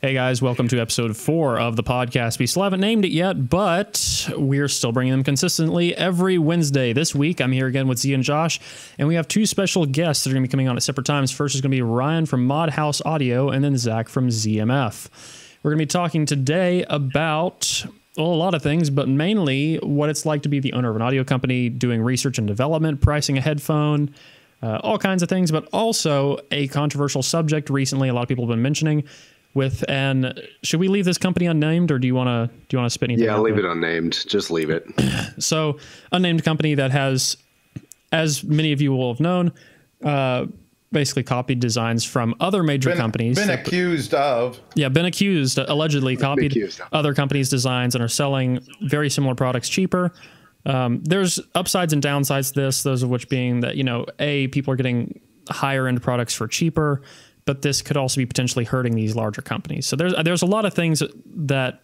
Hey guys, welcome to episode 4 of the podcast. We still haven't named it yet, but we're still bringing them consistently every Wednesday. This week, I'm here again with Z and Josh, and we have 2 special guests that are going to be coming on at separate times. First is going to be Ryan from Modhouse Audio, and then Zach from ZMF. We're going to be talking today about, well, a lot of things, but mainly what it's like to be the owner of an audio company, doing research and development, pricing a headphone, all kinds of things, but also a controversial subject recently a lot of people have been mentioning. Should we leave this company unnamed, or do you want to spit anything? Yeah, leave it unnamed. Just leave it. So, unnamed company that has, as many of you will have known, basically copied designs from other major companies. Been accused, allegedly copied other companies' designs and are selling very similar products cheaper. There's upsides and downsides to this, those of which being that, people are getting higher end products for cheaper, but this could also be potentially hurting these larger companies. So there's a lot of things that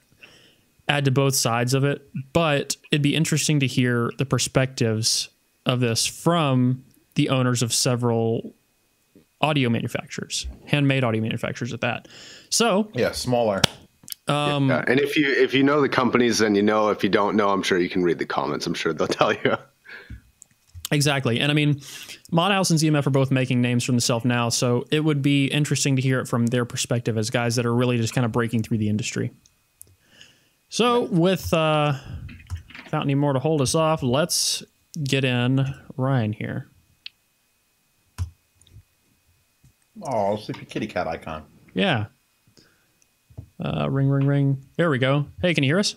add to both sides of it, but it'd be interesting to hear the perspectives of this from the owners of several audio manufacturers, handmade audio manufacturers at that. So yeah, smaller. And if you know the companies, then you know. If you don't know, I'm sure you can read the comments. I'm sure they'll tell you. Exactly. And I mean, Modhouse and ZMF are both making names for themselves now, so it would be interesting to hear it from their perspective as guys that are really just kind of breaking through the industry. So without any more to hold us off, let's get in Ryan here. Oh, sleepy kitty cat icon. Yeah. Ring, ring, ring. There we go. Hey, can you hear us?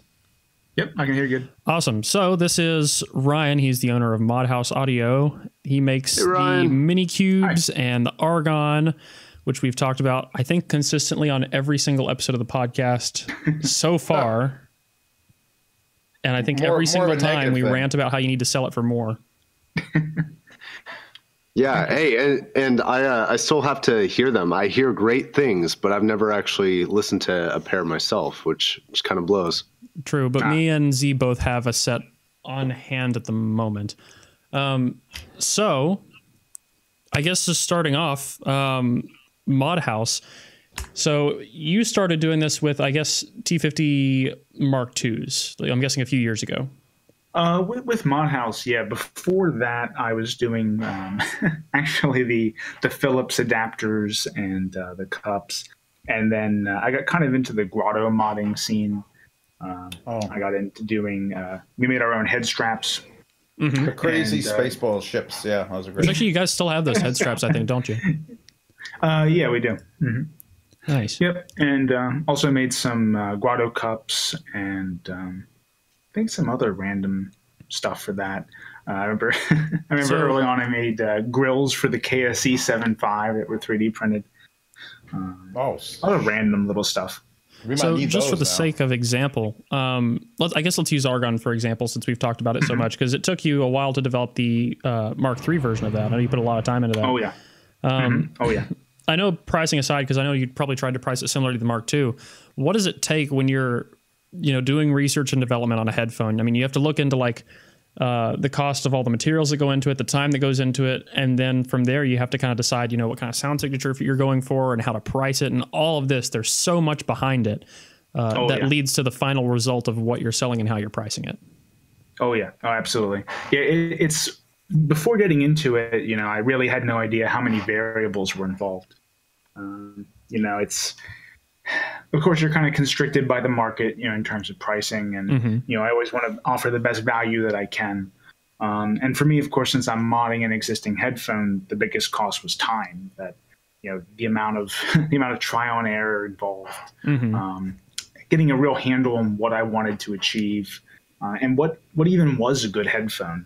Yep, I can hear you good. Awesome. So this is Ryan. He's the owner of Modhouse Audio. He makes the Mini Cubes and the Argon, which we've talked about, I think, consistently on every single episode of the podcast so far. And I think every single time we rant about how you need to sell it for more. Yeah. Hey, and I still have to hear them. I hear great things, but I've never actually listened to a pair myself, which kind of blows. True, but me and Z both have a set on hand at the moment. So I guess just starting off, Modhouse. So you started doing this with, I guess, T50 Mark IIs. I'm guessing a few years ago. With Modhouse, yeah. Before that, I was doing actually the Philips adapters and the cups, and then I got kind of into the grotto modding scene. I got into doing. We made our own head straps. Mm-hmm. The crazy Spaceball ships. Yeah, that was a great. Actually, you guys still have those head straps, I think, don't you? Yeah, we do. Mm-hmm. Nice. Yep, and also made some grotto cups and I think some other random stuff for that. I remember early on I made grills for the KSE 7.5 that were 3D printed. Other random little stuff. So just for the sake of example, let's use Argon for example, since we've talked about it so much, because it took you a while to develop the Mark III version of that. I know you put a lot of time into that. Oh, yeah. Oh, yeah. I know pricing aside, because I know you probably tried to price it similar to the Mark II. What does it take when you're doing research and development on a headphone? I mean, you have to look into the cost of all the materials that go into it, the time that goes into it, and then from there you have to kind of decide, what kind of sound signature you're going for and how to price it and all of this. There's so much behind it leads to the final result of what you're selling and how you're pricing it. Oh, yeah. Oh, absolutely. Yeah, it's before getting into it, I really had no idea how many variables were involved. It's... Of course, you're kind of constricted by the market, in terms of pricing. And, I always want to offer the best value that I can. And for me, of course, since I'm modding an existing headphone, the biggest cost was time. That, the amount of trial and error involved, getting a real handle on what I wanted to achieve, and what even was a good headphone.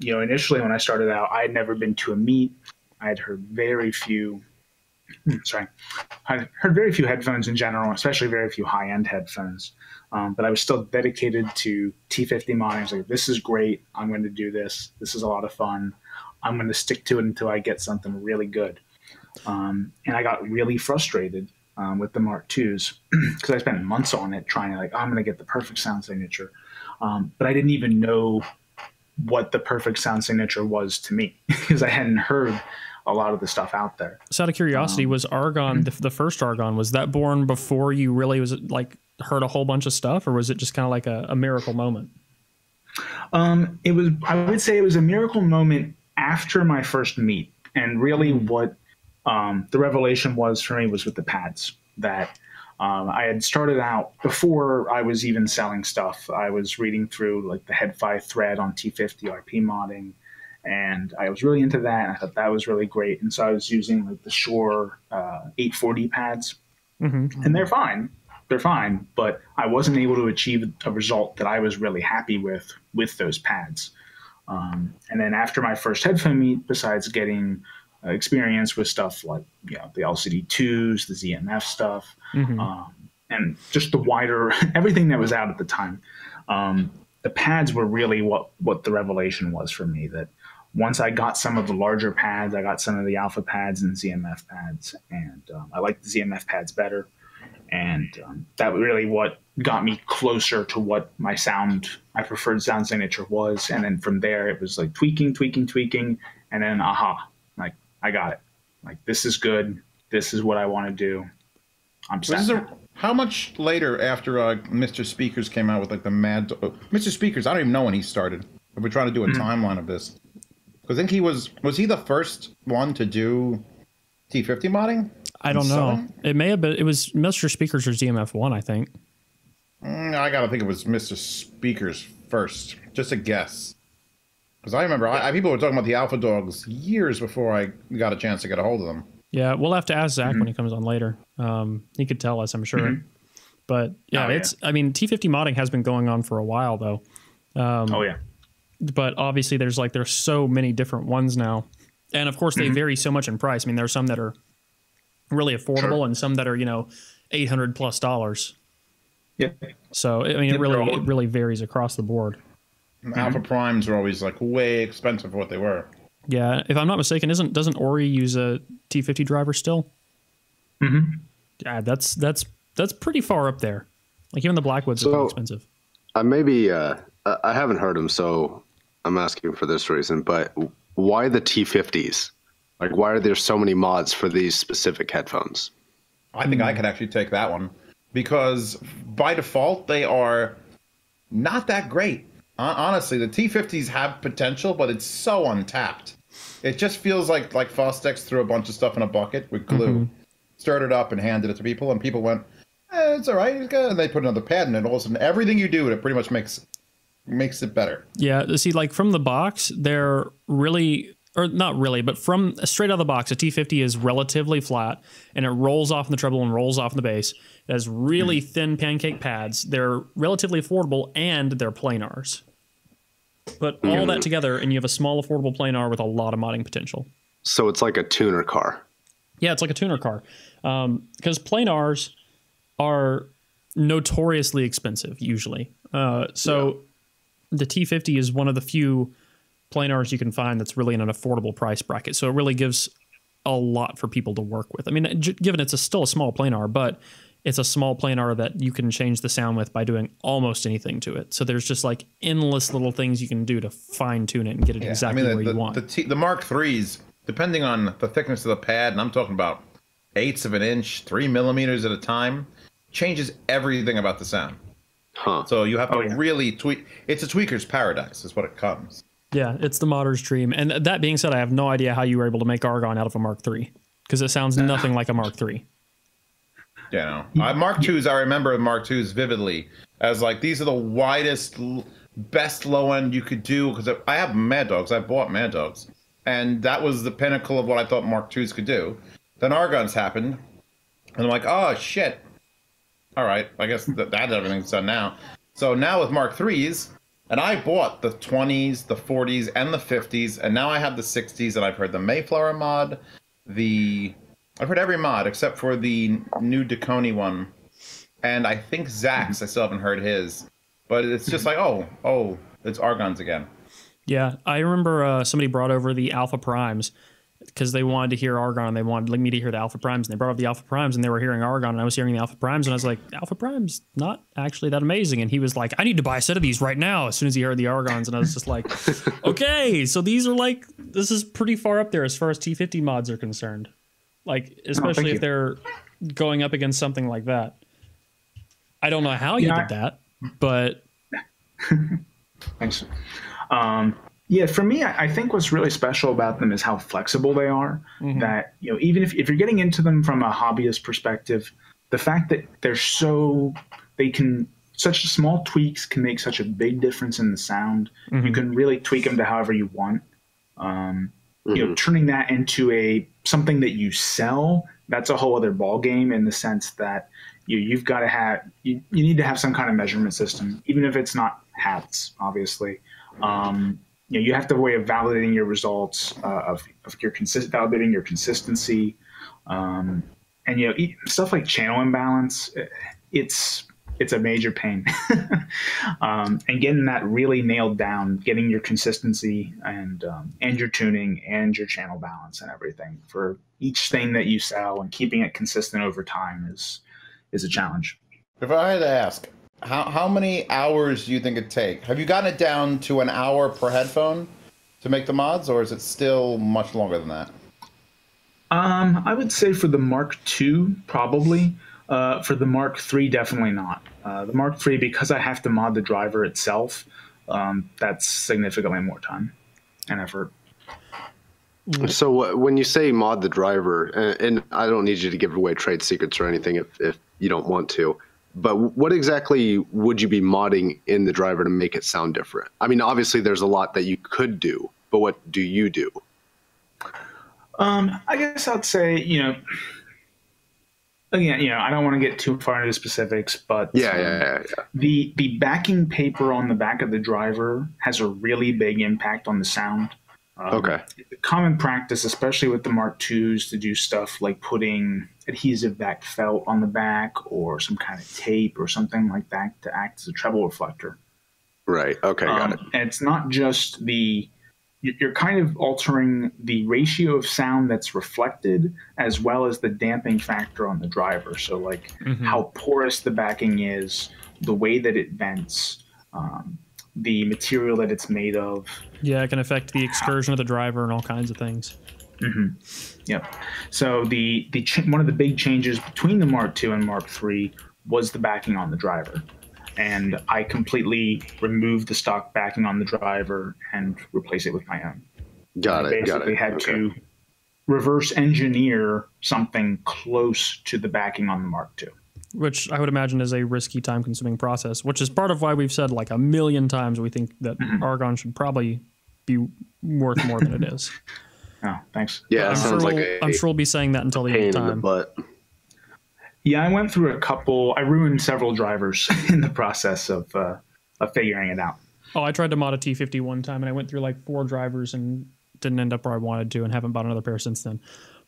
Initially when I started out, I had never been to a meet. I had heard very few. I heard very few headphones in general, especially very few high-end headphones. But I was still dedicated to T50 modding. I was like, this is great. I'm going to do this. This is a lot of fun. I'm going to stick to it until I get something really good. And I got really frustrated with the Mark IIs because I spent months on it trying to I'm going to get the perfect sound signature. But I didn't even know what the perfect sound signature was to me because I hadn't heard a lot of the stuff out there. So out of curiosity, was Argon, the first Argon, was that born before you really was like heard a whole bunch of stuff, or was it just kind of like a miracle moment? It was, I would say it was a miracle moment after my first meet. And really what the revelation was for me was with the pads that I had started out before I was even selling stuff. I was reading through like the Head-Fi thread on T50 RP modding, and I was really into that. And I thought that was really great. And so I was using like the Shure 840 pads, and they're fine. They're fine, but I wasn't able to achieve a result that I was really happy with those pads. And then after my first headphone meet, besides getting experience with stuff like the LCD2s, the ZMF stuff, and just the wider everything that was out at the time, the pads were really what the revelation was for me. That once I got some of the larger pads, I got some of the alpha pads and ZMF pads, and I liked the ZMF pads better. And that really what got me closer to what my preferred sound signature was. And then from there, it was like tweaking. And then, like, I got it. Like, this is good. This is what I want to do. I'm set. How much later after Mr. Speakers came out with like the Mr. Speakers, I don't even know when he started. We're trying to do a timeline of this. Because I think he was he the first one to do T50 modding? I don't know. It may have been. It was Mr. Speakers or ZMF1, I think. I gotta think it was Mr. Speakers first. Just a guess. Because I remember people were talking about the Alpha Dogs years before I got a chance to get a hold of them. Yeah, we'll have to ask Zach when he comes on later. He could tell us, I'm sure. But yeah, I mean, T50 modding has been going on for a while, though. But obviously, there's so many different ones now, and of course, they vary so much in price. I mean, there are some that are really affordable and some that are $800+ Yeah. So I mean, it really varies across the board. Alpha Primes are always like way expensive for what they were. Yeah, if I'm not mistaken, doesn't Ori use a T50 driver still? Yeah, that's pretty far up there. Like even the Blackwoods are pretty expensive. I haven't heard them, so I'm asking for this reason. But why the T50s? Like, why are there so many mods for these specific headphones? I think I could actually take that one because by default they are not that great. Honestly, the T50s have potential, but it's so untapped. It just feels like Fostex threw a bunch of stuff in a bucket with glue, stirred it up, and handed it to people, and people went, "It's all right, it's good." And they put another pad in it. All of a sudden, everything you do, it pretty much makes it better. Yeah, see, like from the box, they're really. Or not really, but from straight out of the box, a T50 is relatively flat, and it rolls off in the treble and rolls off in the bass. It has really thin pancake pads. They're relatively affordable, and they're planars. Put all that together, and you have a small, affordable planar with a lot of modding potential. So it's like a tuner car. Yeah, it's like a tuner car. Because planars are notoriously expensive, usually. The T50 is one of the few planars you can find that's really in an affordable price bracket. So it really gives a lot for people to work with. I mean, given it's still a small planar, but it's a small planar that you can change the sound with by doing almost anything to it. So there's just like endless little things you can do to fine tune it and get it exactly where you want. The Mark IIIs, depending on the thickness of the pad, and I'm talking about 1/8 of an inch, 3 millimeters at a time, changes everything about the sound. So you have to really tweak. It's a tweaker's paradise is what it comes. Yeah, it's the modder's dream. And that being said, I have no idea how you were able to make Argon out of a Mark III, because it sounds nothing like a Mark III. Yeah, no. Mark IIs, I remember Mark IIs vividly as like, these are the widest, best low end you could do, because I have Mad Dogs. I bought Mad Dogs. And that was the pinnacle of what I thought Mark IIs could do. Then Argons happened. And I'm like, oh, shit. All right, I guess that everything's done now. So now with Mark IIIs, and I bought the 20s, the 40s, and the 50s, and now I have the 60s, and I've heard the Mayflower mod, I've heard every mod except for the new Deconi one, and I think Zach's, I still haven't heard his, but it's just like, oh, it's Argons again. Yeah, I remember somebody brought over the Alpha Primes, because they wanted to hear Argon. They wanted me to hear the Alpha Primes, and they brought up the Alpha Primes, and they were hearing Argon, and I was hearing the Alpha Primes, and I was like, Alpha Primes, not actually that amazing. And he was like, I need to buy a set of these right now, as soon as he heard the Argons. And I was just like, okay, so these are like this is pretty far up there as far as T50 mods are concerned. Like, especially if they're going up against something like that. I don't know how you did that, but thanks. Yeah, for me, I think what's really special about them is how flexible they are. That, you know, even if you're getting into them from a hobbyist perspective, the fact that such small tweaks can make such a big difference in the sound. You can really tweak them to however you want. You know, turning that into something that you sell, that's a whole other ball game in the sense that you've got to have you need to have some kind of measurement system, even if it's not hats, obviously. You know, you have to have a way of validating your results, validating your consistency, and you know, stuff like channel imbalance. It's a major pain, and getting that really nailed down, getting your consistency and your tuning and your channel balance and everything for each thing that you sell and keeping it consistent over time is a challenge. If I had to ask, how many hours do you think it'd take? Have you gotten it down to an hour per headphone to make the mods, or is it still much longer than that? I would say for the Mark II, probably. For the Mark III, definitely not. The Mark III, because I have to mod the driver itself, that's significantly more time and effort. So when you say mod the driver, and I don't need you to give away trade secrets or anything if you don't want to, but what exactly would you be modding in the driver to make it sound different? I mean, obviously there's a lot that you could do, but what do you do? I guess I'd say, you know, again, you know, I don't want to get too far into the specifics, but the backing paper on the back of the driver has a really big impact on the sound. It's a common practice, especially with the Mark IIs, to do stuff like putting adhesive back felt on the back or some kind of tape or something like that to act as a treble reflector. Right. Okay. Got it. And it's not just you're kind of altering the ratio of sound that's reflected as well as the damping factor on the driver. So like how porous the backing is, the way that it vents, the material that it's made of. Yeah, it can affect the excursion of the driver and all kinds of things. Yep. So one of the big changes between the Mark II and Mark III was the backing on the driver. And I completely removed the stock backing on the driver and replace it with my own. Got it. Basically had to reverse engineer something close to the backing on the Mark II. Which I would imagine is a risky, time-consuming process, which is part of why we've said like a million times we think that Argon should probably be worth more than it is. Oh, thanks. Yeah, I'm sure we'll be saying that until the end of time. But yeah, I went through I ruined several drivers in the process of figuring it out. Oh, I tried to mod a T50 one time, and I went through like 4 drivers and didn't end up where I wanted to, and haven't bought another pair since then.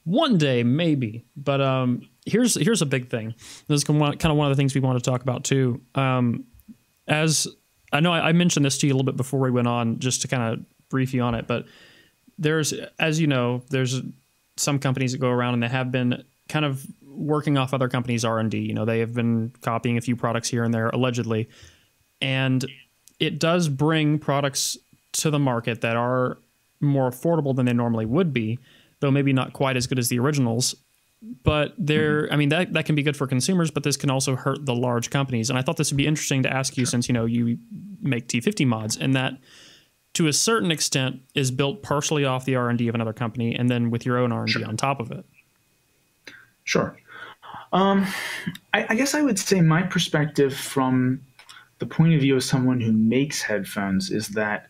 One day, maybe. But here's a big thing. This is kind of one of the things we want to talk about too. As I know, I mentioned this to you a little bit before we went on, just to kind of brief you on it. But there's some companies that go around and they have been kind of working off other companies' R&D. You know, they have been copying a few products here and there, allegedly. And it does bring products to the market that are more affordable than they normally would be, though maybe not quite as good as the originals. But I mean, that can be good for consumers, but this can also hurt the large companies. And I thought this would be interesting to ask you, since, you know, you make T50 mods, and that to a certain extent is built partially off the R&D of another company, and then with your own R&D on top of it. Sure. I guess I would say my perspective from the point of view of someone who makes headphones is that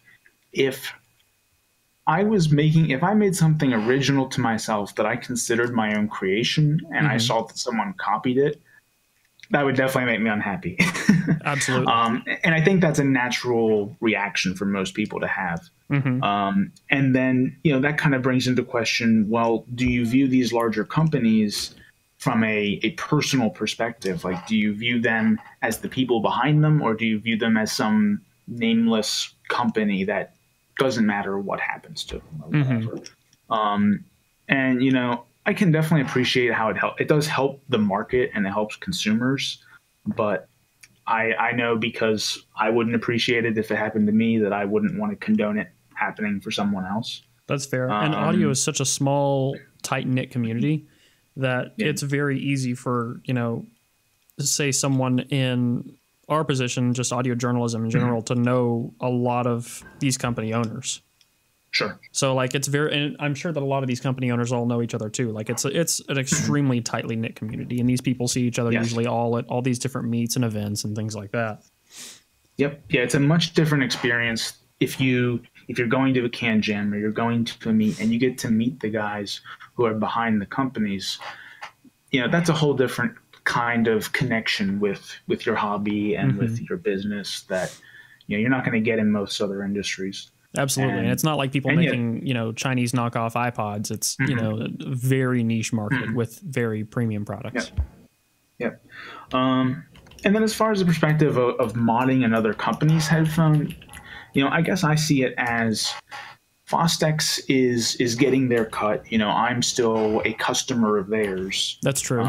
if I made something original to myself that I considered my own creation and I saw that someone copied it, that would definitely make me unhappy. Absolutely. And I think that's a natural reaction for most people to have. And then, you know, that kind of brings into question, well, do you view these larger companies from a personal perspective? Like, do you view them as the people behind them, or do you view them as some nameless company that doesn't matter what happens to them or whatever? And, you know, I can definitely appreciate how it does help the market and it helps consumers. But I know, because I wouldn't appreciate it if it happened to me, that I wouldn't want to condone it happening for someone else. That's fair. And audio is such a small, tight-knit community that it's very easy for, say someone in our position, just audio journalism in general, to know a lot of these company owners. Sure. So like and I'm sure that a lot of these company owners all know each other too. Like it's an extremely tightly knit community, and these people see each other usually all at all these different meets and events and things like that. Yep. Yeah, it's a much different experience if you're going to a can jam or you're going to a meet and you get to meet the guys who are behind the companies. That's a whole different kind of connection with your hobby and with your business that you're not going to get in most other industries. Absolutely. And it's not like people making, Chinese knockoff iPods. It's, a very niche market with very premium products. Yep. And then as far as the perspective of modding another company's headphone, I guess I see it as Fostex is getting their cut. I'm still a customer of theirs. That's true.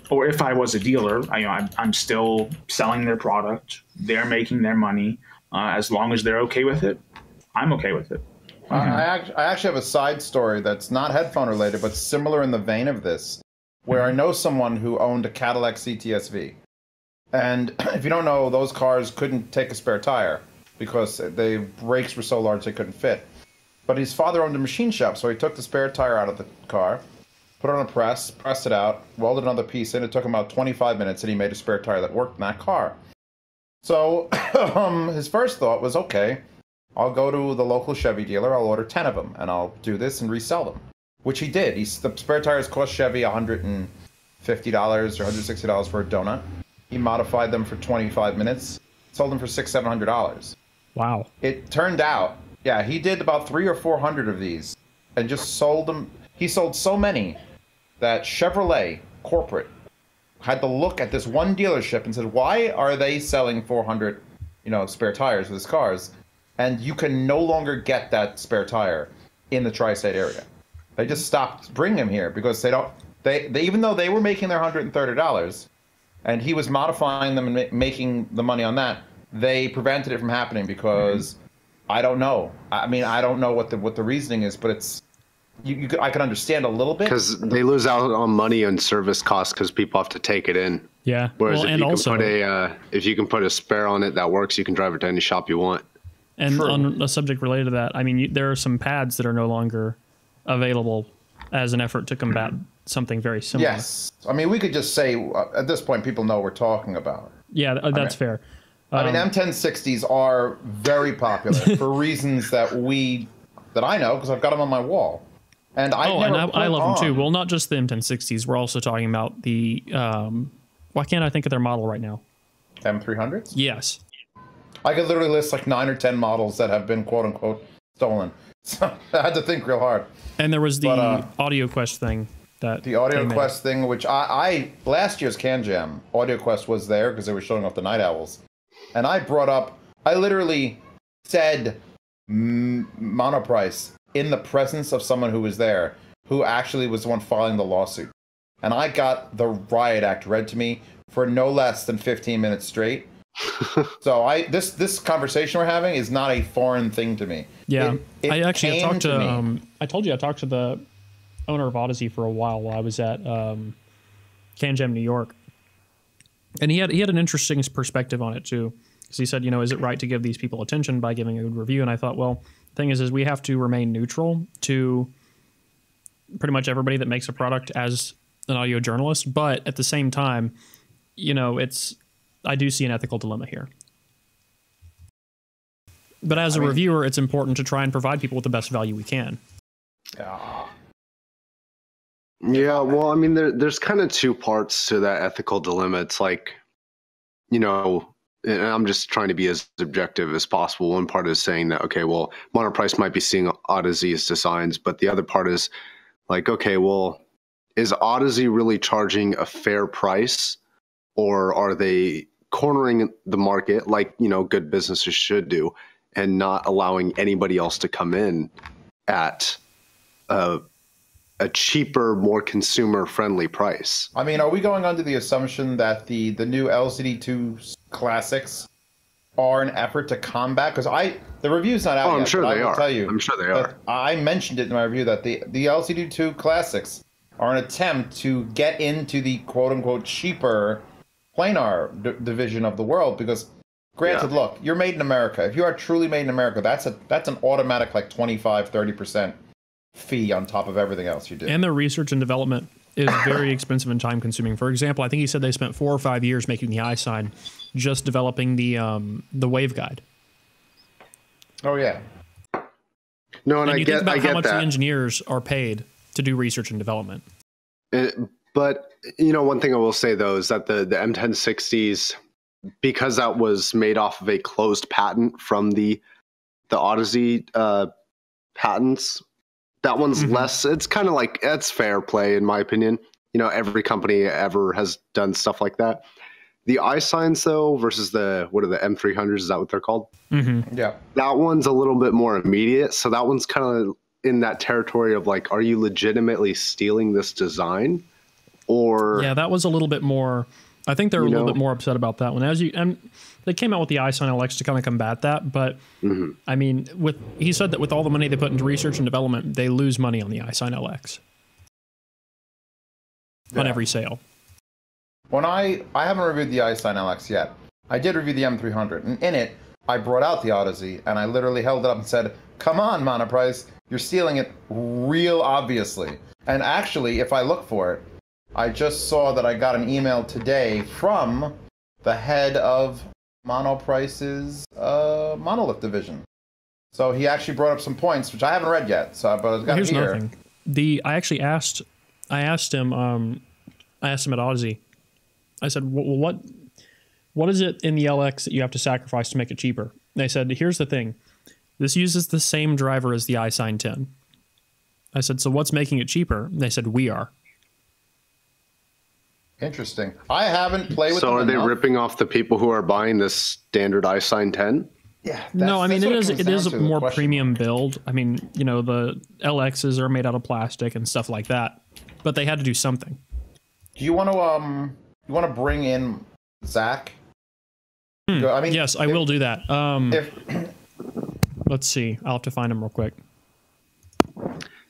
Or if I was a dealer, I'm still selling their product. They're making their money. As long as they're okay with it, I'm okay with it. I actually have a side story that's not headphone related, but similar in the vein of this, where I know someone who owned a Cadillac CTS-V. And if you don't know, those cars couldn't take a spare tire because the brakes were so large they couldn't fit. But his father owned a machine shop, so he took the spare tire out of the car, put it on a press, pressed it out, welded another piece in. It took him about 25 minutes, and he made a spare tire that worked in that car. So his first thought was, okay, I'll go to the local Chevy dealer, I'll order 10 of them, and I'll do this and resell them, which he did. The spare tires cost Chevy $150 or $160 for a donut. He modified them for 25 minutes, sold them for $600, $700. Wow. It turned out, he did about 300 or 400 of these and just sold them. He sold so many that Chevrolet corporate had to look at this one dealership and said, why are they selling 400, spare tires for these cars? And you can no longer get that spare tire in the tri-state area. They just stopped bringing them here because they even though they were making their $130 and he was modifying them and making the money on that, they prevented it from happening because I don't know. I mean, I don't know what the reasoning is, but it's I can understand a little bit because they lose out on money and service costs because people have to take it in. Yeah. Whereas if you can put a spare on it that works, you can drive it to any shop you want. And on a subject related to that, I mean, there are some pads that are no longer available as an effort to combat something very similar. Yes. I mean, we could just say at this point, people know what we're talking about. Yeah, that's fair. I mean, M1060s are very popular for reasons that I know because I've got them on my wall. And I love them too. Well, not just the M1060s. We're also talking about the, why can't I think of their model right now? M300s? Yes. I could literally list like 9 or 10 models that have been quote unquote stolen. So I had to think real hard. And there was the Audio Quest thing. The Audio Quest thing, which I last year's Can Jam, Audio Quest was there because they were showing off the Night Owls. And I literally said monoprice in the presence of someone who was there, who actually was the one filing the lawsuit. And I got the riot act read to me for no less than 15 minutes straight. So this conversation we're having is not a foreign thing to me. Yeah, I talked to I told you I talked to the owner of Odyssey for a while I was at Can Jam New York, and he had an interesting perspective on it too. Because he said, is it right to give these people attention by giving a good review? And I thought, well, the thing is we have to remain neutral to pretty much everybody that makes a product as an audio journalist, but at the same time, I do see an ethical dilemma here. But as a reviewer, it's important to try and provide people with the best value we can. Yeah, well, I mean, there's kind of two parts to that ethical dilemma. It's like, and I'm just trying to be as objective as possible. One part is saying that, okay, well, Monoprice might be seeing Odyssey as designs, but the other part is like, okay, well, is Odyssey really charging a fair price? Or are they cornering the market like, good businesses should do and not allowing anybody else to come in at a cheaper, more consumer-friendly price? I mean, are we going under the assumption that the new LCD2 classics are an effort to combat, because the review's not out yet. I'm sure but they I will are. tell you I'm sure they are. I mentioned it in my review that the LCD2 classics are an attempt to get into the quote-unquote cheaper planar division of the world, because granted, look, you're made in America. If you are truly made in America, that's an automatic like 25-30% fee on top of everything else you do. And their research and development is very expensive and time consuming. For example, I think he said they spent 4 or 5 years making the iSign, just developing the waveguide. Oh yeah. No, and I you get think about how much that. the engineers are paid to do research and development. But one thing I will say though is that the M1060s, because that was made off of a closed patent from the Odyssey patents, that one's less. It's kind of like, that's fair play in my opinion. Every company ever has done stuff like that. The iSigns though versus the M300s, is that what they're called? Yeah. That one's a little bit more immediate. So that one's kind of in that territory of like, are you legitimately stealing this design? Or yeah, that was a little bit more. I think they're a little bit more upset about that one. And they came out with the iSign LX to kind of combat that. But I mean, he said that with all the money they put into research and development, they lose money on the iSign LX on every sale. When I haven't reviewed the iSign LX yet. I did review the M300, and in it, I brought out the Odyssey, and I literally held it up and said, "Come on, Monoprice, you're stealing it real obviously." And actually, if I look for it, I just saw that I got an email today from the head of Monoprice's monolith division. So he actually brought up some points, which I haven't read yet. So, but I've got Here's here. another thing. I asked him at Odyssey. I said, well, what is it in the LX that you have to sacrifice to make it cheaper? And they said, here's the thing. This uses the same driver as the iSign 10. I said, so what's making it cheaper? And they said, we are. Interesting. I haven't played with them. So are they enough. ripping off the people who are buying this standard iSign 10? Yeah. No, I mean, it is a more question. premium build. I mean, the LXs are made out of plastic and stuff like that, but they had to do something. Do you want to bring in Zach? I mean, yes, I will do that. Let's see. I'll have to find him real quick.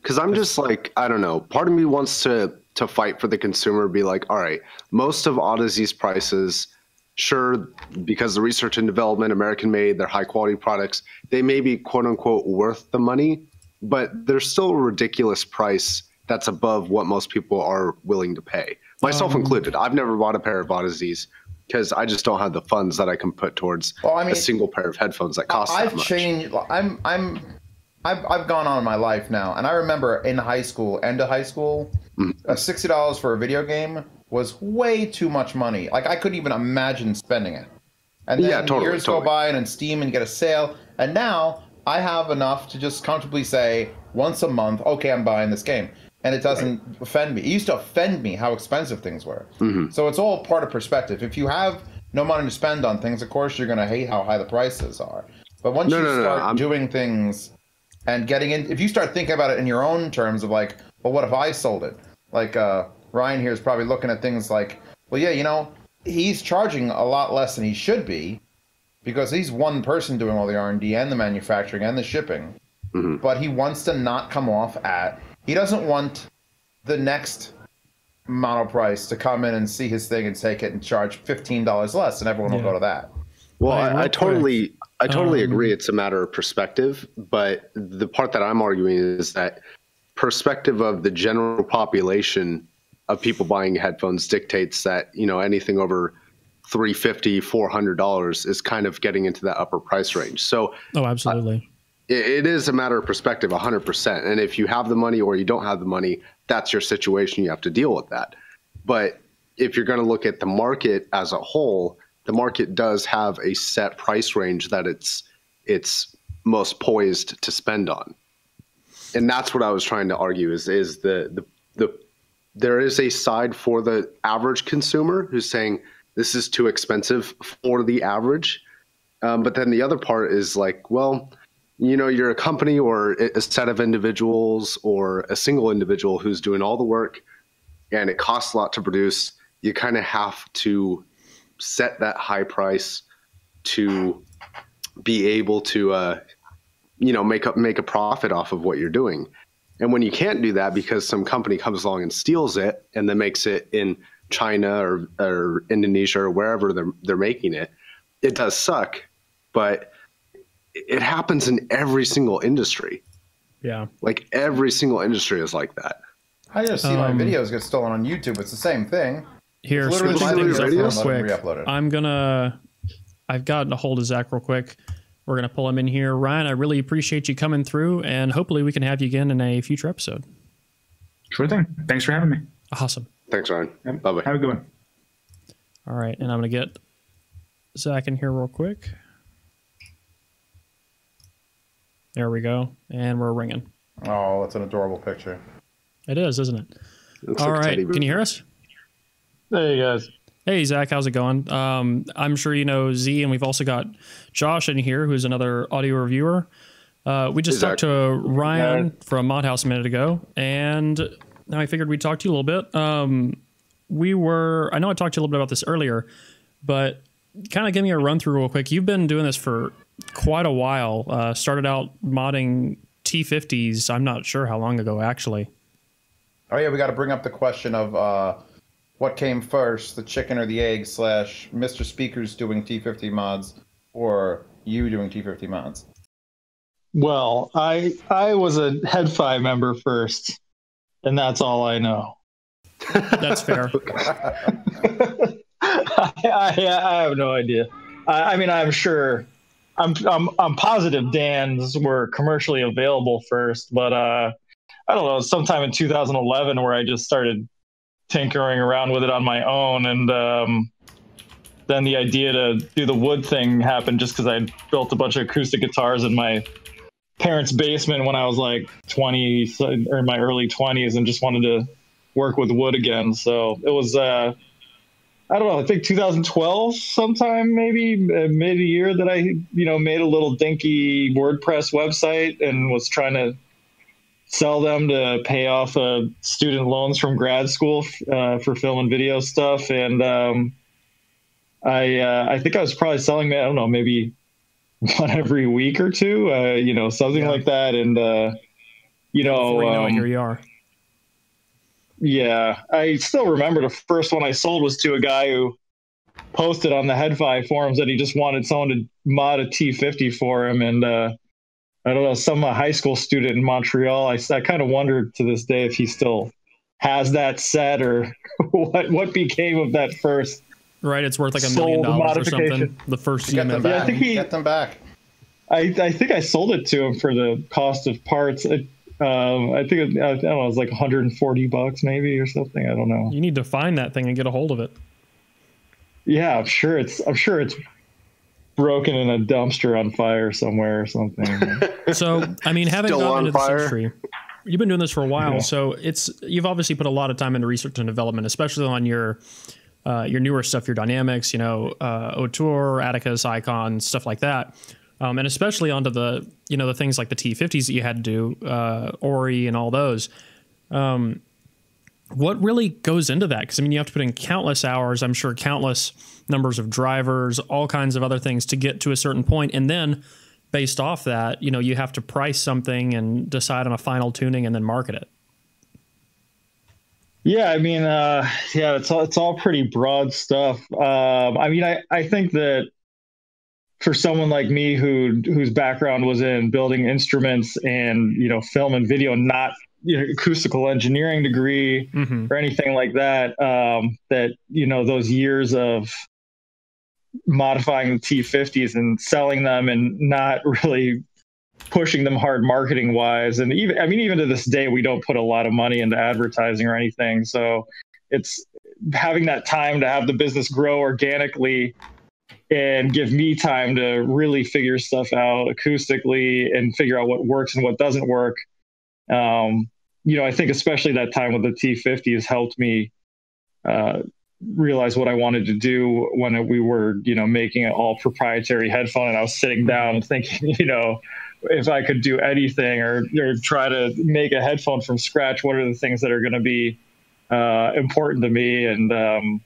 Because I'm just like, I don't know. Part of me wants to fight for the consumer, be like, all right, most of Odyssey's prices, sure, because the research and development, American made, they're high quality products, they may be quote unquote worth the money, but they're still a ridiculous price that's above what most people are willing to pay. Myself included. I've never bought a pair of Odysseys because I just don't have the funds that I can put towards a single pair of headphones that cost that much. I've gone on in my life now, and I remember in high school, end of high school, $60 for a video game was way too much money. Like I couldn't even imagine spending it. And then years go by, and in Steam and get a sale, and now I have enough to just comfortably say once a month, okay, I'm buying this game. And it doesn't offend me. It used to offend me how expensive things were. So it's all part of perspective. If you have no money to spend on things, of course, you're going to hate how high the prices are. But once you start doing things and getting in, if you start thinking about it in your own terms of like, well, what if I sold it? Like Ryan here is probably looking at things like, well, yeah, he's charging a lot less than he should be because he's one person doing all the R&D and the manufacturing and the shipping. But he wants to not come off at... He doesn't want the next Monoprice to come in and see his thing and take it and charge $15 less, and everyone will go to that. Well, I totally agree. It's a matter of perspective, but the part that I'm arguing is that perspective of the general population of people buying headphones dictates that anything over $350, $400 is kind of getting into that upper price range. So, absolutely. It is a matter of perspective, 100%. And if you have the money or you don't have the money, that's your situation. You have to deal with that. But if you're going to look at the market as a whole, the market does have a set price range that it's most poised to spend on. And that's what I was trying to argue is there is a side for the average consumer who's saying this is too expensive for the average. But then the other part is like, well, you're a company or a set of individuals or a single individual who's doing all the work and it costs a lot to produce. You kind of have to set that high price to be able to, make a profit off of what you're doing. And when you can't do that because some company comes along and steals it and then makes it in China or Indonesia or wherever they're making it, it does suck. But it happens in every single industry. Yeah. Like every single industry is like that. I just see my videos get stolen on YouTube. It's the same thing. Here, Literally switching things up real quick. re-upload it. I've gotten a hold of Zach real quick. We're going to pull him in here. Ryan, I really appreciate you coming through, and hopefully we can have you again in a future episode. Sure thing. Thanks for having me. Awesome. Thanks, Ryan. Bye-bye. Have a good one. All right, and I'm going to get Zach in here real quick. There we go, and we're ringing. Oh, that's an adorable picture. It is, isn't it? Looks All like right, Teddy Bear. can you hear us? Hey guys. Hey, Zach, how's it going? I'm sure you know Z, and we've also got Josh in here, who's another audio reviewer. We just talked to Ryan from Modhouse a minute ago, and now I figured we'd talk to you a little bit. I know I talked to you a little bit about this earlier, but kind of give me a run through real quick. You've been doing this for quite a while. Started out modding T50s. I'm not sure how long ago, actually. Oh yeah, we got to bring up the question of what came first, the chicken or the egg, / Mr. Speakers doing T50 mods or you doing T50 mods? Well, I was a Head5 member first, and that's all I know. That's fair. I have no idea. I mean, I'm sure. I'm positive Dan's were commercially available first, but I don't know. Sometime in 2011, where I just started tinkering around with it on my own, and then the idea to do the wood thing happened just because I built a bunch of acoustic guitars in my parents' basement when I was like 20 or in my early 20s, and just wanted to work with wood again. So it was I don't know, I think 2012 sometime, maybe mid-year, that I made a little dinky WordPress website and was trying to sell them to pay off student loans from grad school for film and video stuff. And I think I was probably selling, I don't know, maybe one every week or two, something like that. And, here you are. Yeah, I still remember the first one I sold was to a guy who posted on the Head5 forums that he just wanted someone to mod a T50 for him. And I don't know, some high school student in Montreal. I kind of wondered to this day if he still has that set or what became of that first. Right, it's worth like $1 million or something. The first ZMF. Yeah, I think get them back. I think I sold it to him for the cost of parts. I think I don't know, it was like $140 maybe or something. I don't know. You need to find that thing and get a hold of it. Yeah, I'm sure it's broken in a dumpster on fire somewhere or something. So, I mean, having Still gotten on into this fire. industry, you've been doing this for a while. Yeah. So you've obviously put a lot of time into research and development, especially on your newer stuff, your dynamics, O'Toole, Atticus, Icon, stuff like that. And especially onto the things like the T50s that you had to do, Ori and all those. What really goes into that? Because, I mean, you have to put in countless hours, I'm sure countless numbers of drivers, all kinds of other things to get to a certain point. And then based off that, you have to price something and decide on a final tuning and then market it. Yeah, I mean, it's all pretty broad stuff. I mean, I think that for someone like me whose background was in building instruments and film and video, not acoustical engineering degree or anything like that, that those years of modifying the T50s and selling them and not really pushing them hard marketing wise, and even to this day we don't put a lot of money into advertising or anything, so it's having that time to have the business grow organically and give me time to really figure stuff out acoustically and figure out what works and what doesn't work. I think especially that time with the T50 has helped me realize what I wanted to do when we were, making an all proprietary headphone, and I was sitting down and thinking, if I could do anything or try to make a headphone from scratch, what are the things that are going to be important to me? And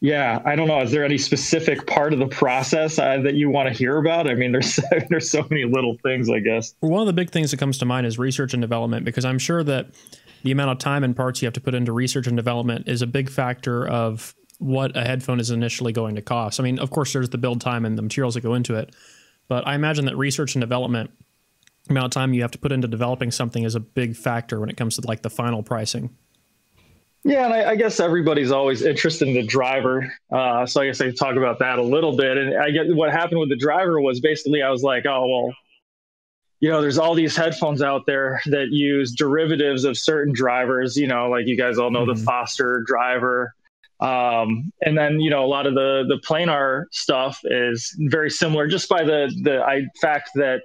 Yeah, I don't know. Is there any specific part of the process that you want to hear about? I mean, there's so many little things, I guess. Well, one of the big things that comes to mind is research and development, because I'm sure that the amount of time and parts you have to put into research and development is a big factor of what a headphone is initially going to cost. I mean, of course, there's the build time and the materials that go into it, but I imagine that research and development, the amount of time you have to put into developing something, is a big factor when it comes to like the final pricing. Yeah, and I guess everybody's always interested in the driver. So I guess I can talk about that a little bit. And I get what happened with the driver was basically I was like, oh, well, you know, there's all these headphones out there that use derivatives of certain drivers, you know, like you guys all know the Foster driver. And then, you know, a lot of the planar stuff is very similar just by the fact that,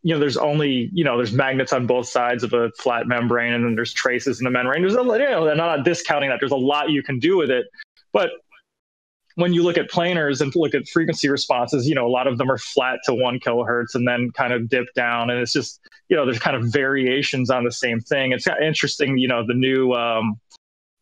you know, there's only, you know, there's magnets on both sides of a flat membrane, and then there's traces in the membrane. There's a, you know, I'm not discounting that. There's a lot you can do with it. But when you look at planars and look at frequency responses, you know, a lot of them are flat to 1 kilohertz and then kind of dip down. And it's just, you know, there's kind of variations on the same thing. It's interesting, you know, the new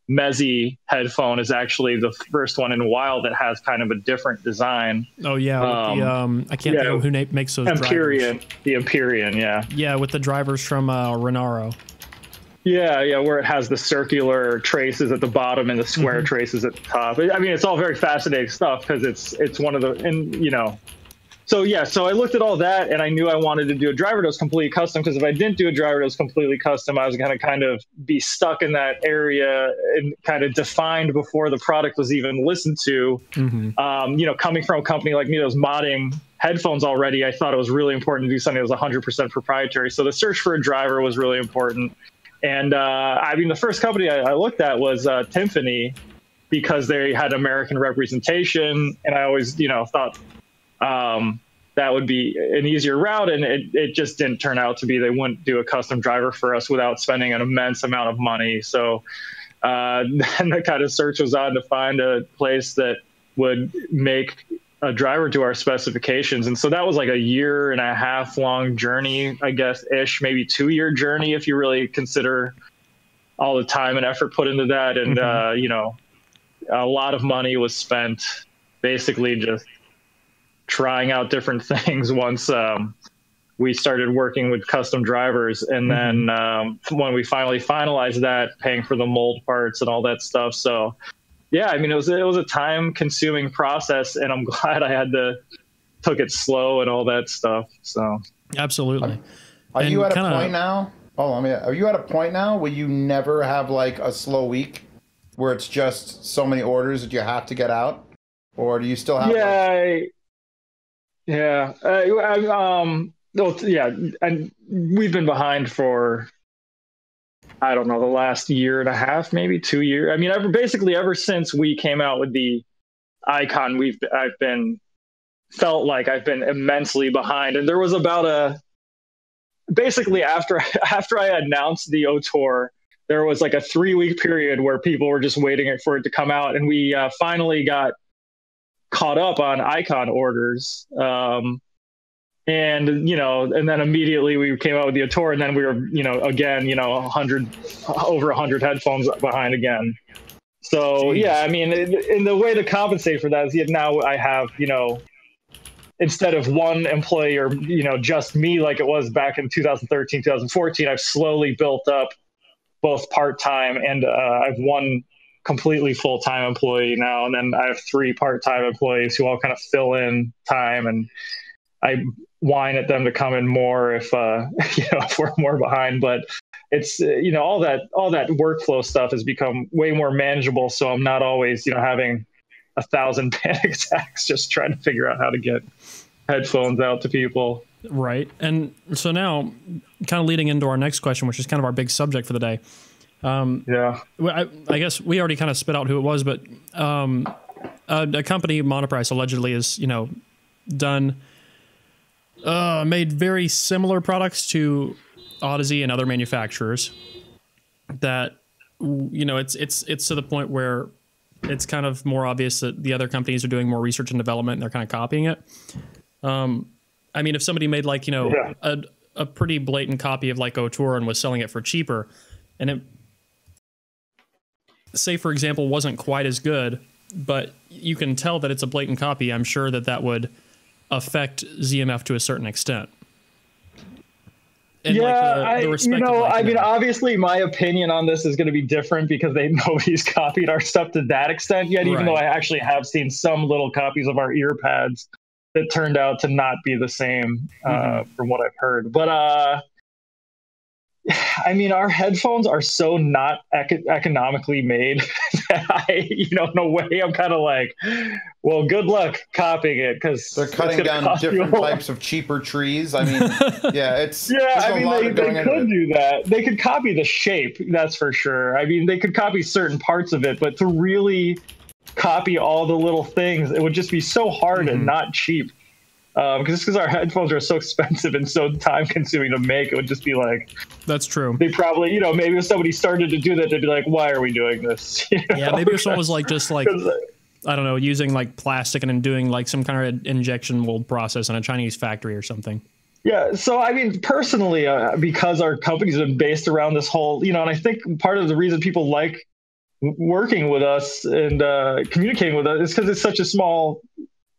Mezi headphone is actually the first one in a while that has kind of a different design. Oh yeah, I can't think of who makes those Empyrean, drivers. The Empyrean, yeah. Yeah, with the drivers from Renaro. Yeah, where it has the circular traces at the bottom and the square traces at the top. I mean, it's all very fascinating stuff because it's one of the, and you know, so yeah, so I looked at all that and I knew I wanted to do a driver that was completely custom, because if I didn't do a driver that was completely custom, I was going to kind of be stuck in that area and kind of defined before the product was even listened to. You know, coming from a company like me that was modding headphones already, I thought it was really important to do something that was 100% proprietary. So the search for a driver was really important. And I mean, the first company I looked at was Timpani, because they had American representation, and I always, you know, thought that would be an easier route, and it just didn't turn out to be. They wouldn't do a custom driver for us without spending an immense amount of money. So then the kind of search was on to find a place that would make a driver to our specifications. And so that was like a 1.5 year long journey, I guess, maybe 2-year journey if you really consider all the time and effort put into that. And, you know, a lot of money was spent basically just trying out different things once we started working with custom drivers. And then when we finally finalized that, paying for the mold parts and all that stuff. So yeah, I mean, it was a time consuming process, and I'm glad I took it slow and all that stuff. So absolutely. Are you at a point now? Oh, I mean, are you at a point now where you never have like a slow week where it's just so many orders that you have to get out? Or do you still have and we've been behind for, I don't know, the last 1.5 years, maybe 2 years. I mean, ever since we came out with the Icon, I've felt like I've been immensely behind. And there was about basically after I announced the O-Tour, there was like a 3-week period where people were just waiting for it to come out. And we finally got caught up on Icon orders. And, you know, and then immediately we came out with the O-Tour, and then we were, you know, again, you know, over 100 headphones behind again. So, yeah, I mean, in the way to compensate for that is now I have, you know, instead of one employee or, you know, just me like it was back in 2013, 2014, I've slowly built up both part-time and I have one completely full-time employee now. And then I have 3 part-time employees who all kind of fill in time, and I whine at them to come in more if you know, if we're more behind. But it's you know, all that workflow stuff has become way more manageable, so I'm not always, you know, having 1,000 panic attacks just trying to figure out how to get headphones out to people. Right. And so now, kind of leading into our next question, which is kind of our big subject for the day. I guess we already kind of spit out who it was, but a company, Monoprice, allegedly is, you know, made very similar products to Odyssey and other manufacturers that, you know, it's to the point where it's kind of more obvious that the other companies are doing more research and development and they're kind of copying it. I mean, if somebody made like, you know, a pretty blatant copy of like O-Tour and was selling it for cheaper, and it, say for example, wasn't quite as good, but you can tell that it's a blatant copy. I'm sure that would affect ZMF to a certain extent. And yeah, I mean, obviously my opinion on this is going to be different because nobody's copied our stuff to that extent yet, even though I actually have seen some little copies of our ear pads that turned out to not be the same from what I've heard. But I mean, our headphones are so not economically made that in a way, I'm kind of like, well, good luck copying it because they're cutting down different types of cheaper trees. I mean, they could do that. They could copy the shape, that's for sure. I mean, they could copy certain parts of it, but to really copy all the little things, it would just be so hard and not cheap. Because our headphones are so expensive and so time consuming to make, it would just be like, that's true. They probably, maybe if somebody started to do that, they'd be like, why are we doing this? Yeah, maybe if someone was just I don't know, using like plastic and then doing like some kind of injection mold process in a Chinese factory or something. Yeah. So, I mean, personally, because our company's been based around this whole, and I think part of the reason people like working with us and communicating with us is because it's such a small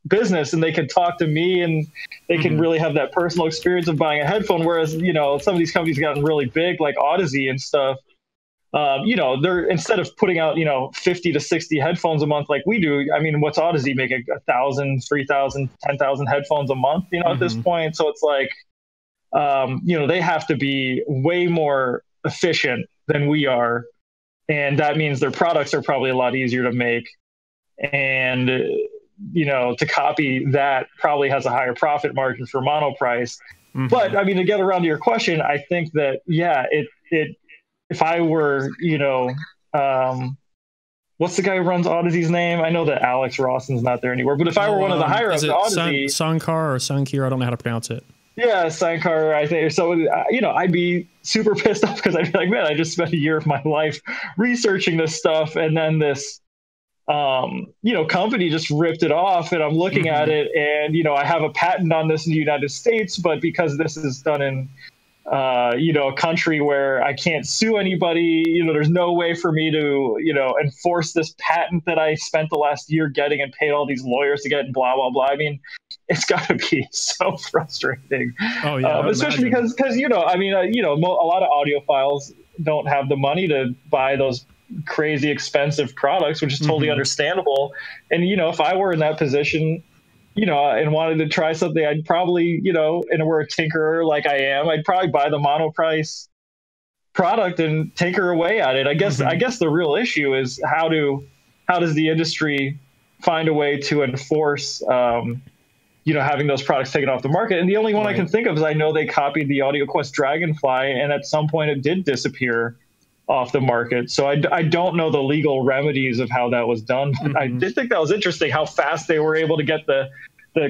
business and they can talk to me and they can really have that personal experience of buying a headphone. Whereas, some of these companies have gotten really big, like Odyssey and stuff. They're, instead of putting out, 50 to 60 headphones a month like we do, I mean, what's Odyssey making 1,000, 3,000, 10,000 headphones a month, at this point. So it's like, they have to be way more efficient than we are. And that means their products are probably a lot easier to make. And, to copy that probably has a higher profit margin for monoprice. But I mean, to get around to your question, I think that, if I were, what's the guy who runs Odyssey's name? I know that Alex Rawson's not there anymore, but if I were one of the higher ups of Odyssey, Sankar or Sankir, I don't know how to pronounce it. Yeah, Sankar, I think. So, I'd be super pissed off because I'd be like, man, I just spent a year of my life researching this stuff, and then this company just ripped it off, and I'm looking at it, and I have a patent on this in the United States, but because this is done in a country where I can't sue anybody, there's no way for me to enforce this patent that I spent the last year getting and paid all these lawyers to get, and blah blah blah. I mean, it's got to be so frustrating. Oh yeah, especially because a lot of audiophiles don't have the money to buy those crazy expensive products, which is totally understandable. And if I were in that position, and wanted to try something, I'd probably, and we're a tinkerer like I am, I'd probably buy the monoprice product and tinker away at it. I guess the real issue is how does the industry find a way to enforce having those products taken off the market? And the only one I can think of is I know they copied the AudioQuest Dragonfly, and at some point it did disappear off the market. So I don't know the legal remedies of how that was done. I did think that was interesting how fast they were able to get the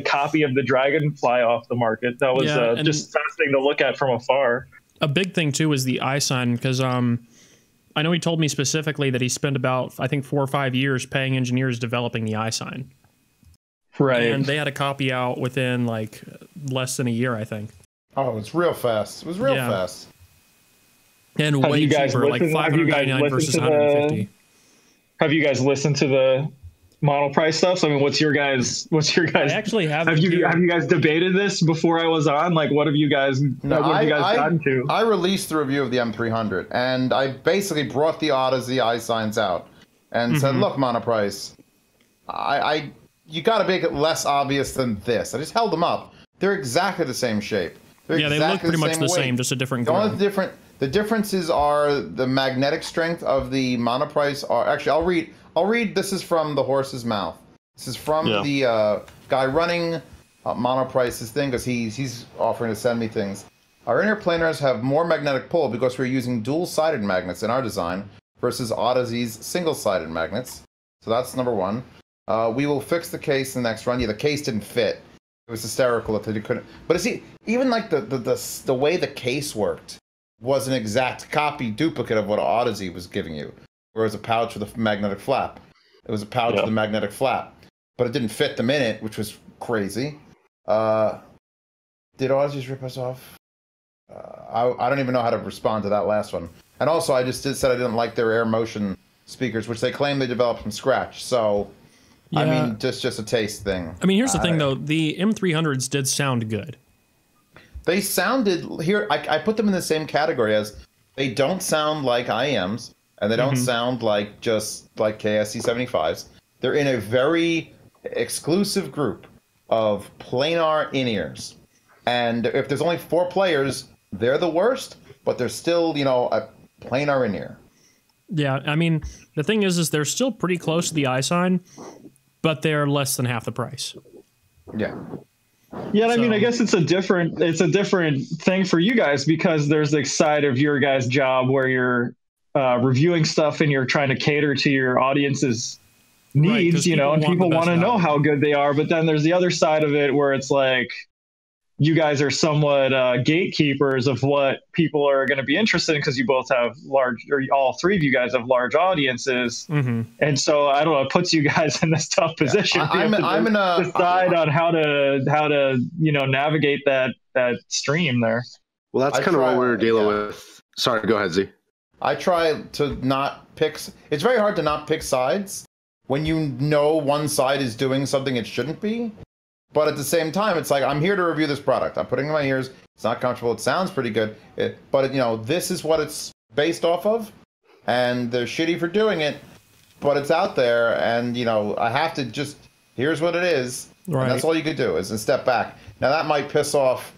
copy of the Dragonfly off the market. That was just fascinating to look at from afar. A big thing too is the iSign, because I know he told me specifically that he spent about, I think, 4 or 5 years paying engineers developing the iSign. Right. And they had a copy out within like less than a year, I think. Oh, it's real fast. It was real fast. And way cheaper, like $599 versus $150. Have you guys listened to the monoprice stuff? So, I mean, what's your guys? I actually have. Have you guys debated this before I was on? Like, what have you guys? Gotten to? I released the review of the M300, and I basically brought the Odyssey iSigns out and said, "Look, monoprice, you got to make it less obvious than this." I just held them up. They're exactly the same shape. They look pretty much the same, just a different color. The differences are the magnetic strength of the monoprice. Actually, I'll read. This is from the horse's mouth. This is from the guy running monoprice's thing, because he's offering to send me things. Our interplaners have more magnetic pull because we're using dual-sided magnets in our design versus Odyssey's single-sided magnets. So that's number one. We will fix the case in the next run. Yeah, the case didn't fit. It was hysterical if they couldn't. But even like the way the case worked was an exact copy duplicate of what Odyssey was giving you. Where it was a pouch with a magnetic flap. It was a pouch with a magnetic flap. But it didn't fit them in it, which was crazy. Did Odyssey rip us off? I don't even know how to respond to that last one. And also, I just said I didn't like their Air Motion speakers, which they claim they developed from scratch. So I mean, just a taste thing. I mean, here's the thing, though. The M300s did sound good. They sounded here. I put them in the same category as they don't sound like IEMs, and they don't sound like just like KSC 75s. They're in a very exclusive group of planar in-ears. And if there's only 4 players, they're the worst, but they're still, a planar in-ear. Yeah, I mean, the thing is they're still pretty close to the iSign, but they're less than half the price. Yeah. Yeah, I mean, I guess it's a different thing for you guys because there's the side of your guys' job where you're reviewing stuff and you're trying to cater to your audience's needs, and people want to know how good they are. But then there's the other side of it where it's like you guys are somewhat gatekeepers of what people are going to be interested in because you both have all 3 of you guys have large audiences. And so I don't know, it puts you guys in this tough position. I'm gonna decide on how to navigate that stream there. Well, that's kind of what we were dealing with. Sorry, go ahead, Z. I try to not pick. It's very hard to not pick sides when you know one side is doing something it shouldn't be. But at the same time, it's like, I'm here to review this product. I'm putting it in my ears. It's not comfortable. It sounds pretty good. But this is what it's based off of. And they're shitty for doing it. But it's out there. And, I have to just, here's what it is. Right. And that's all you could do is step back. Now, that might piss off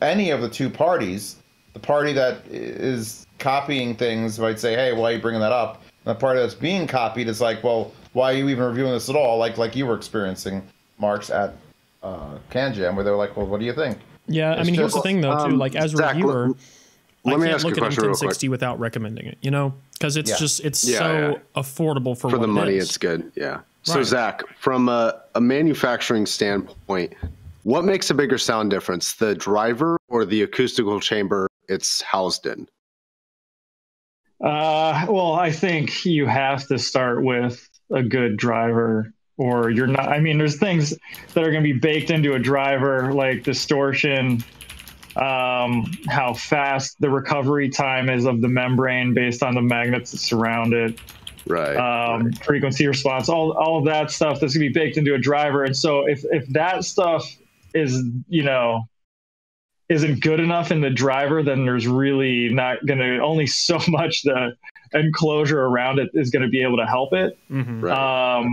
any of the 2 parties. The party that is copying things might say, hey, why are you bringing that up? And the party that's being copied is like, well, why are you even reviewing this at all? Like you were experiencing, Marks, at CanJam, where they were like, well, what do you think? Yeah, I mean, here's the thing, though, too. Like, as a Zach, reviewer, I let me can't ask look you a at question real quick. M1060 without recommending it, because it's so affordable for what the money. it is. It's good, yeah. So, Zach, from a manufacturing standpoint, what makes a bigger sound difference, the driver or the acoustical chamber it's housed in? Well, I think you have to start with a good driver, or you're not. I mean, there's things that are going to be baked into a driver, like distortion, how fast the recovery time is of the membrane based on the magnets that surround it, right? Frequency response, all of that stuff that's going to be baked into a driver. And so if that stuff is, isn't good enough in the driver, then there's really not going to, only so much the enclosure around it is going to be able to help it. Right. I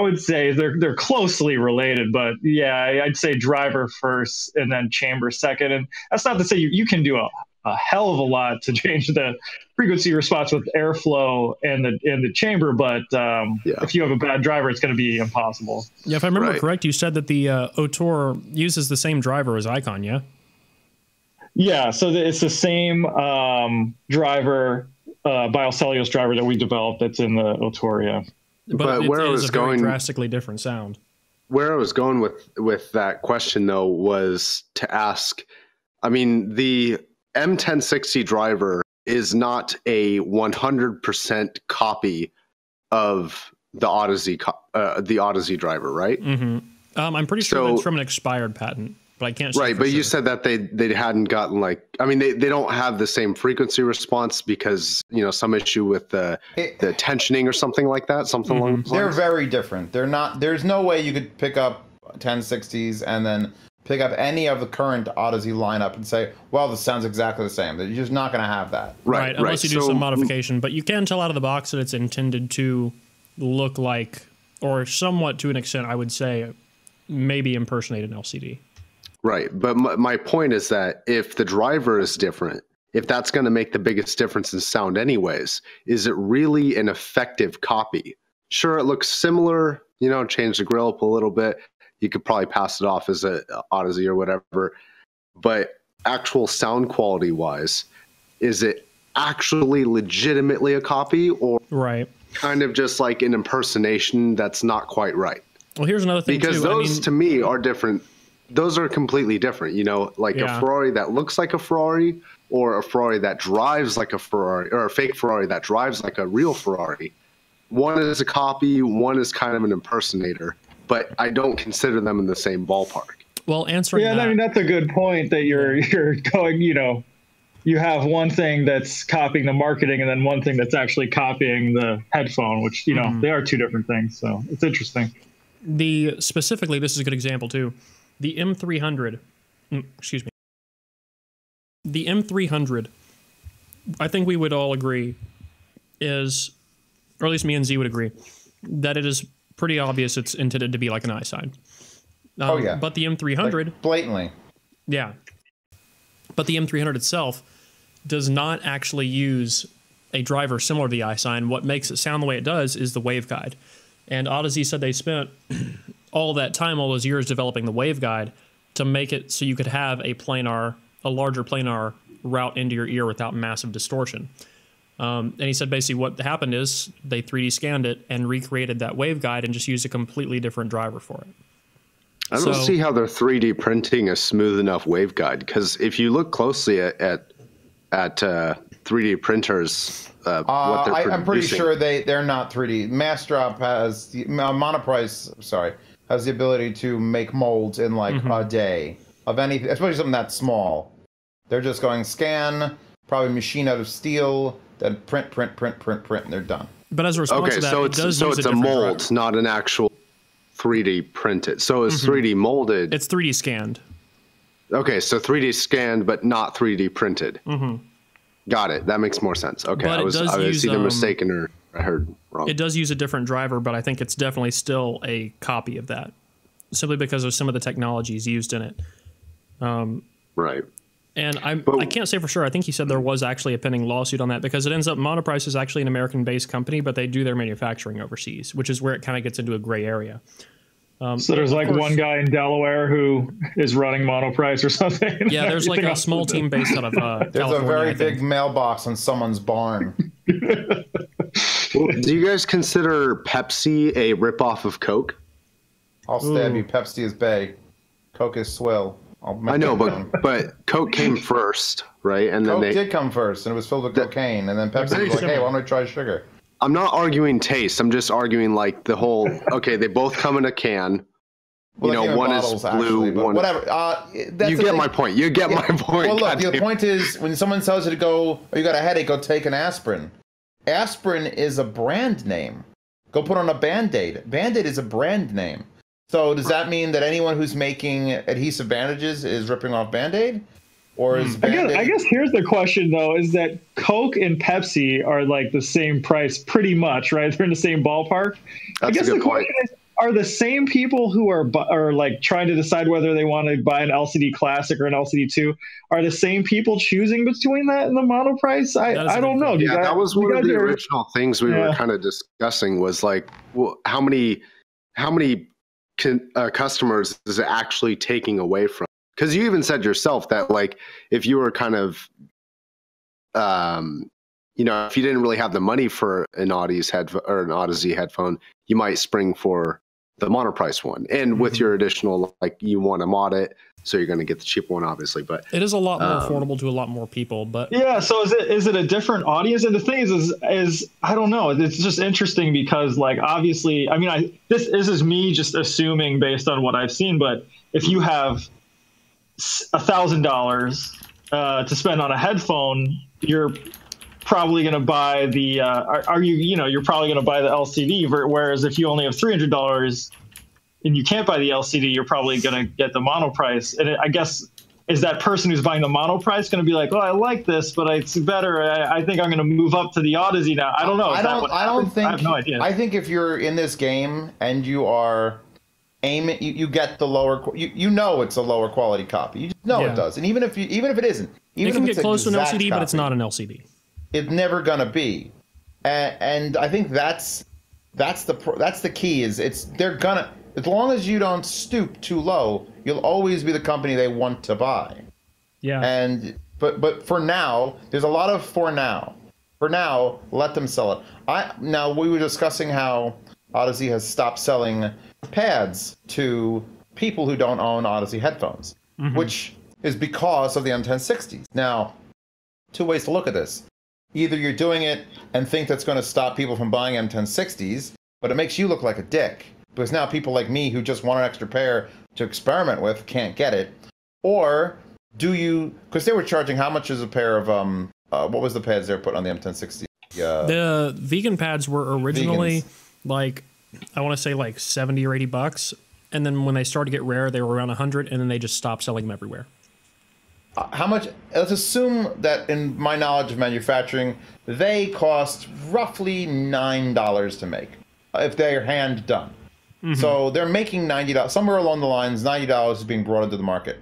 would say they're closely related, but yeah, I'd say driver first and then chamber second. And that's not to say you can do a hell of a lot to change the frequency response with airflow and the chamber, but if you have a bad driver, it's going to be impossible. Yeah, if I remember correct, you said that the Otor uses the same driver as Icon, yeah? Yeah, so it's the same driver, biocellulose driver that we developed that's in the Otoria. But where I was going, drastically different sound. Where I was going with that question, though, was to ask, I mean, the M1060 driver is not a 100% copy of the Odyssey driver, right? I'm pretty sure it's from an expired patent. But I can't say right, but you said that they hadn't gotten they don't have the same frequency response because some issue with the tensioning or something like that. Something along those lines. They're very different. They're not. There's no way you could pick up 1060s and then pick up any of the current Odyssey lineup and say, well, this sounds exactly the same. You're just not going to have that. Right, unless you do some modification. But you can tell out of the box that it's intended to look like, or somewhat to an extent, I would say, maybe impersonate an LCD. Right. But my point is that if the driver is different, if that's going to make the biggest difference in sound anyways, is it really an effective copy? Sure, it looks similar, change the grill up a little bit. You could probably pass it off as a Odyssey or whatever. But actual sound quality wise, is it actually legitimately a copy or kind of just like an impersonation that's not quite right? Well, here's another thing because those to me are different. Those are completely different, a Ferrari that looks like a Ferrari or a Ferrari that drives like a Ferrari or a fake Ferrari that drives like a real Ferrari. One is a copy, one is kind of an impersonator, but I don't consider them in the same ballpark. Well, answering that. I mean, that's a good point that you're going, you have one thing that's copying the marketing and then one thing that's actually copying the headphone, which, you know, they are two different things. So it's interesting. Specifically, this is a good example too. The M300, excuse me. The M300, I think we would all agree is, or at least me and Z would agree, that it is pretty obvious it's intended to be like an iSign. Oh yeah. But the M300, like, blatantly. Yeah. But the M300 itself does not actually use a driver similar to the iSign. What makes it sound the way it does is the waveguide. And Odyssey said they spent all that time, all those years developing the waveguide to make it so you could have a larger planar route into your ear without massive distortion. And he said basically what happened is they 3D scanned it and recreated that waveguide and just used a completely different driver for it. I don't see how they're 3D printing a smooth enough waveguide, because if you look closely at 3D printers, what they're I'm pretty sure they're not 3D. Massdrop has Monoprice, has the ability to make molds in like a day of anything, especially something that small. They're just going scan, probably machine out of steel, then print, and they're done. But as a response to that, so it does so use it's a a mold, driver. not an actual 3D printed. So it's 3D molded. It's 3D scanned. Okay, so 3D scanned, but not 3D printed. Got it. That makes more sense. Okay, But I was either mistaken or I heard wrong. It does use a different driver, but I think it's definitely still a copy of that, simply because of some of the technologies used in it. Right. And I can't say for sure. I think he said there was actually a pending lawsuit on that, because it ends up Monoprice is actually an American-based company, but they do their manufacturing overseas, which is where it kind of gets into a gray area. So there's like one guy in Delaware who is running Monoprice or something. Yeah, there's like a small team based out of There's California, a very big mailbox in someone's barn. Do you guys consider Pepsi a ripoff of Coke? I'll stab you. Pepsi is bae. Coke is swill. I know, but Coke came first, right? And then Coke did come first, and it was filled with cocaine. And then Pepsi was like, "Hey, why don't we try sugar?" I'm not arguing taste. I'm just arguing like the whole. Okay, they both come in a can. Well, you know, one is blue, actually, one. Whatever. You get my point. You get my point. Well, look, the point is when someone tells you to go, oh, you got a headache, go take an aspirin. Aspirin is a brand name. Go put on a Band-Aid. Band-Aid is a brand name. So does that mean that anyone who's making adhesive bandages is ripping off Band-Aid? Or is Band-Aid... I guess here's the question, though, is that Coke and Pepsi are like the same price pretty much, right? They're in the same ballpark. I guess the question is, are the same people who are like trying to decide whether they want to buy an LCD Classic or an LCD 2, are the same people choosing between that and the Monoprice? I don't know. Yeah, that was one of the original things we were kind of discussing was like, well, how many customers is it actually taking away from? Because you even said yourself that like if you were kind of you know, if you didn't really have the money for an Odyssey headphone, you might spring for the Monoprice one. And with your additional, like, you want to mod it, so you're going to get the cheap one, obviously. But it is a lot more affordable to a lot more people. But yeah, so is it a different audience? And the thing is I don't know. It's just interesting because, like, obviously, I mean, this is me just assuming based on what I've seen. But if you have $1,000 to spend on a headphone, you're probably going to buy the you're probably going to buy the LCD, whereas if you only have $300 and you can't buy the LCD, you're probably going to get the Monoprice. And I guess, is that person who's buying the Monoprice going to be like, oh, I like this, but it's better, I think I'm going to move up to the Odyssey now? I don't know. I don't think. I have no idea. I think if you're in this game and you are aiming, you get the lower. You know it's a lower quality copy. You just know it does. And even if it isn't, it can get close to an LCD, but it's not an LCD. It's never gonna be, and I think that's the key. They're gonna, as long as you don't stoop too low, you'll always be the company they want to buy. Yeah. And but for now, there's a lot of for now. For now, let them sell it. Now we were discussing how Odyssey has stopped selling pads to people who don't own Odyssey headphones, which is because of the M1060s. Now, two ways to look at this. Either you're doing it and think that's going to stop people from buying M1060s, but it makes you look like a dick, because now people like me who just want an extra pair to experiment with can't get it. Or do you, because they were charging, how much is a pair of, what was the pads they were putting on the M1060? The vegan pads were originally like, I want to say like 70 or 80 bucks. And then when they started to get rare, they were around 100, and then they just stopped selling them everywhere. How much? Let's assume that in my knowledge of manufacturing, they cost roughly $9 to make if they're hand done. So they're making $90. Somewhere along the lines, $90 is being brought into the market.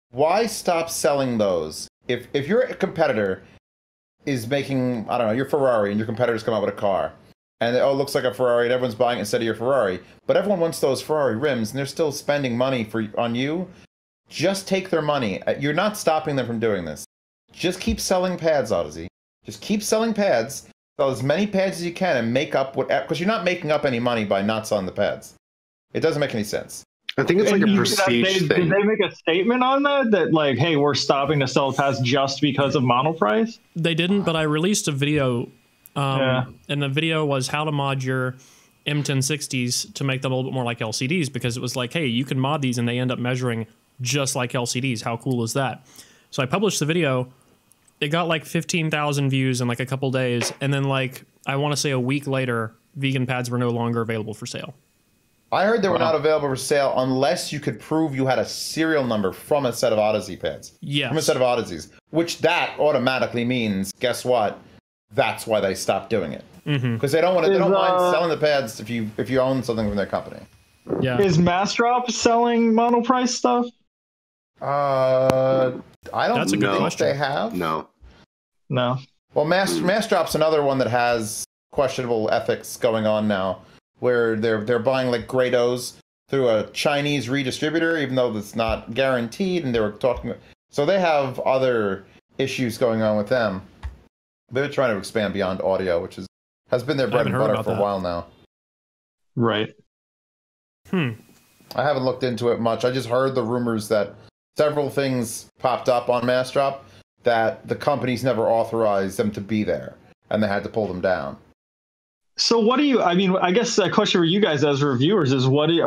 Why stop selling those? If your competitor is making, I don't know, your Ferrari, and your competitors come out with a car, and it looks like a Ferrari, and everyone's buying it instead of your Ferrari, but everyone wants those Ferrari rims, and they're still spending money on you. Just take their money. You're not stopping them from doing this. Just keep selling pads, Odyssey. Just keep selling pads. Sell as many pads as you can and make up what, because you're not making up any money by not selling the pads. It doesn't make any sense. I think it's like a prestige thing. Did they make a statement on that like, hey, we're stopping to sell pads just because of monoprice? They didn't, but I released a video, and the video was how to mod your M1060s to make them a little bit more like LCDs, because it was like, hey, you can mod these and they end up measuring just like LCDs. How cool is that? So I published the video. It got like 15,000 views in like a couple days, and then like I want to say a week later, vegan pads were no longer available for sale. I heard they were not available for sale unless you could prove you had a serial number from a set of Odyssey pads. Yes. From a set of Odysseys, which that automatically means, guess what? That's why they stopped doing it. Because they don't want to. They don't mind selling the pads if you own something from their company. Yeah. Is Massdrop selling monoprice stuff? I don't That's a good think question. they have. No. Well, Massdrop's another one that has questionable ethics going on now, where they're buying like Grados through a Chinese redistributor, even though that's not guaranteed, and they were talking. So they have other issues going on with them. They're trying to expand beyond audio, which has been their bread and butter for a while now. Right. I haven't looked into it much. I just heard the rumors that several things popped up on Massdrop that the companies never authorized them to be there, and they had to pull them down. So what do you, I mean, I guess a question for you guys as reviewers is what are you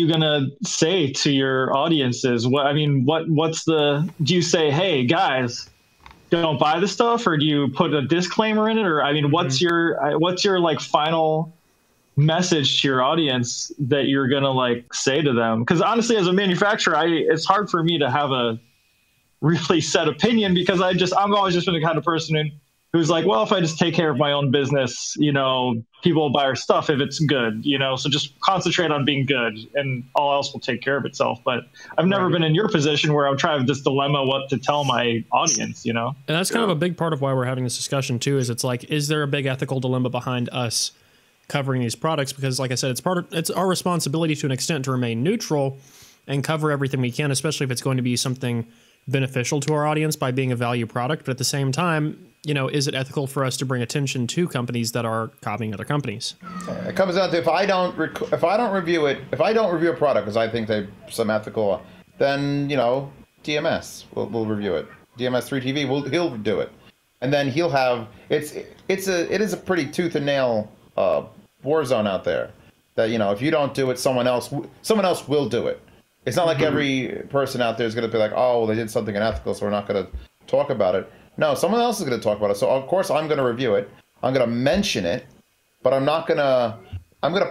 going to say to your audiences? Do you say, hey guys, don't buy the stuff, or do you put a disclaimer in it? Or, I mean, what's your like final message to your audience that you're going to like say to them? Because honestly, as a manufacturer, it's hard for me to have a really set opinion, because I'm always just been the kind of person who's like, well, if I just take care of my own business, people will buy our stuff if it's good, so just concentrate on being good and all else will take care of itself. But I've never been in your position where I'm trying this dilemma what to tell my audience, And that's kind of a big part of why we're having this discussion too, is it's like, is there a big ethical dilemma behind us covering these products? Because like I said, it's our responsibility to an extent to remain neutral and cover everything we can, especially if it's going to be something beneficial to our audience by being a value product. But at the same time, is it ethical for us to bring attention to companies that are copying other companies? It comes down to if I don't review a product because I think they some ethical, then DMS will review it. DMS3TV he'll do it, and then he'll have it is a pretty tooth and nail war zone out there. That if you don't do it, someone else will do it. It's not like every person out there is going to be like, oh, well, they did something unethical, so we're not going to talk about it. No, someone else is going to talk about it. So of course I'm going to review it. I'm going to mention it, but I'm going to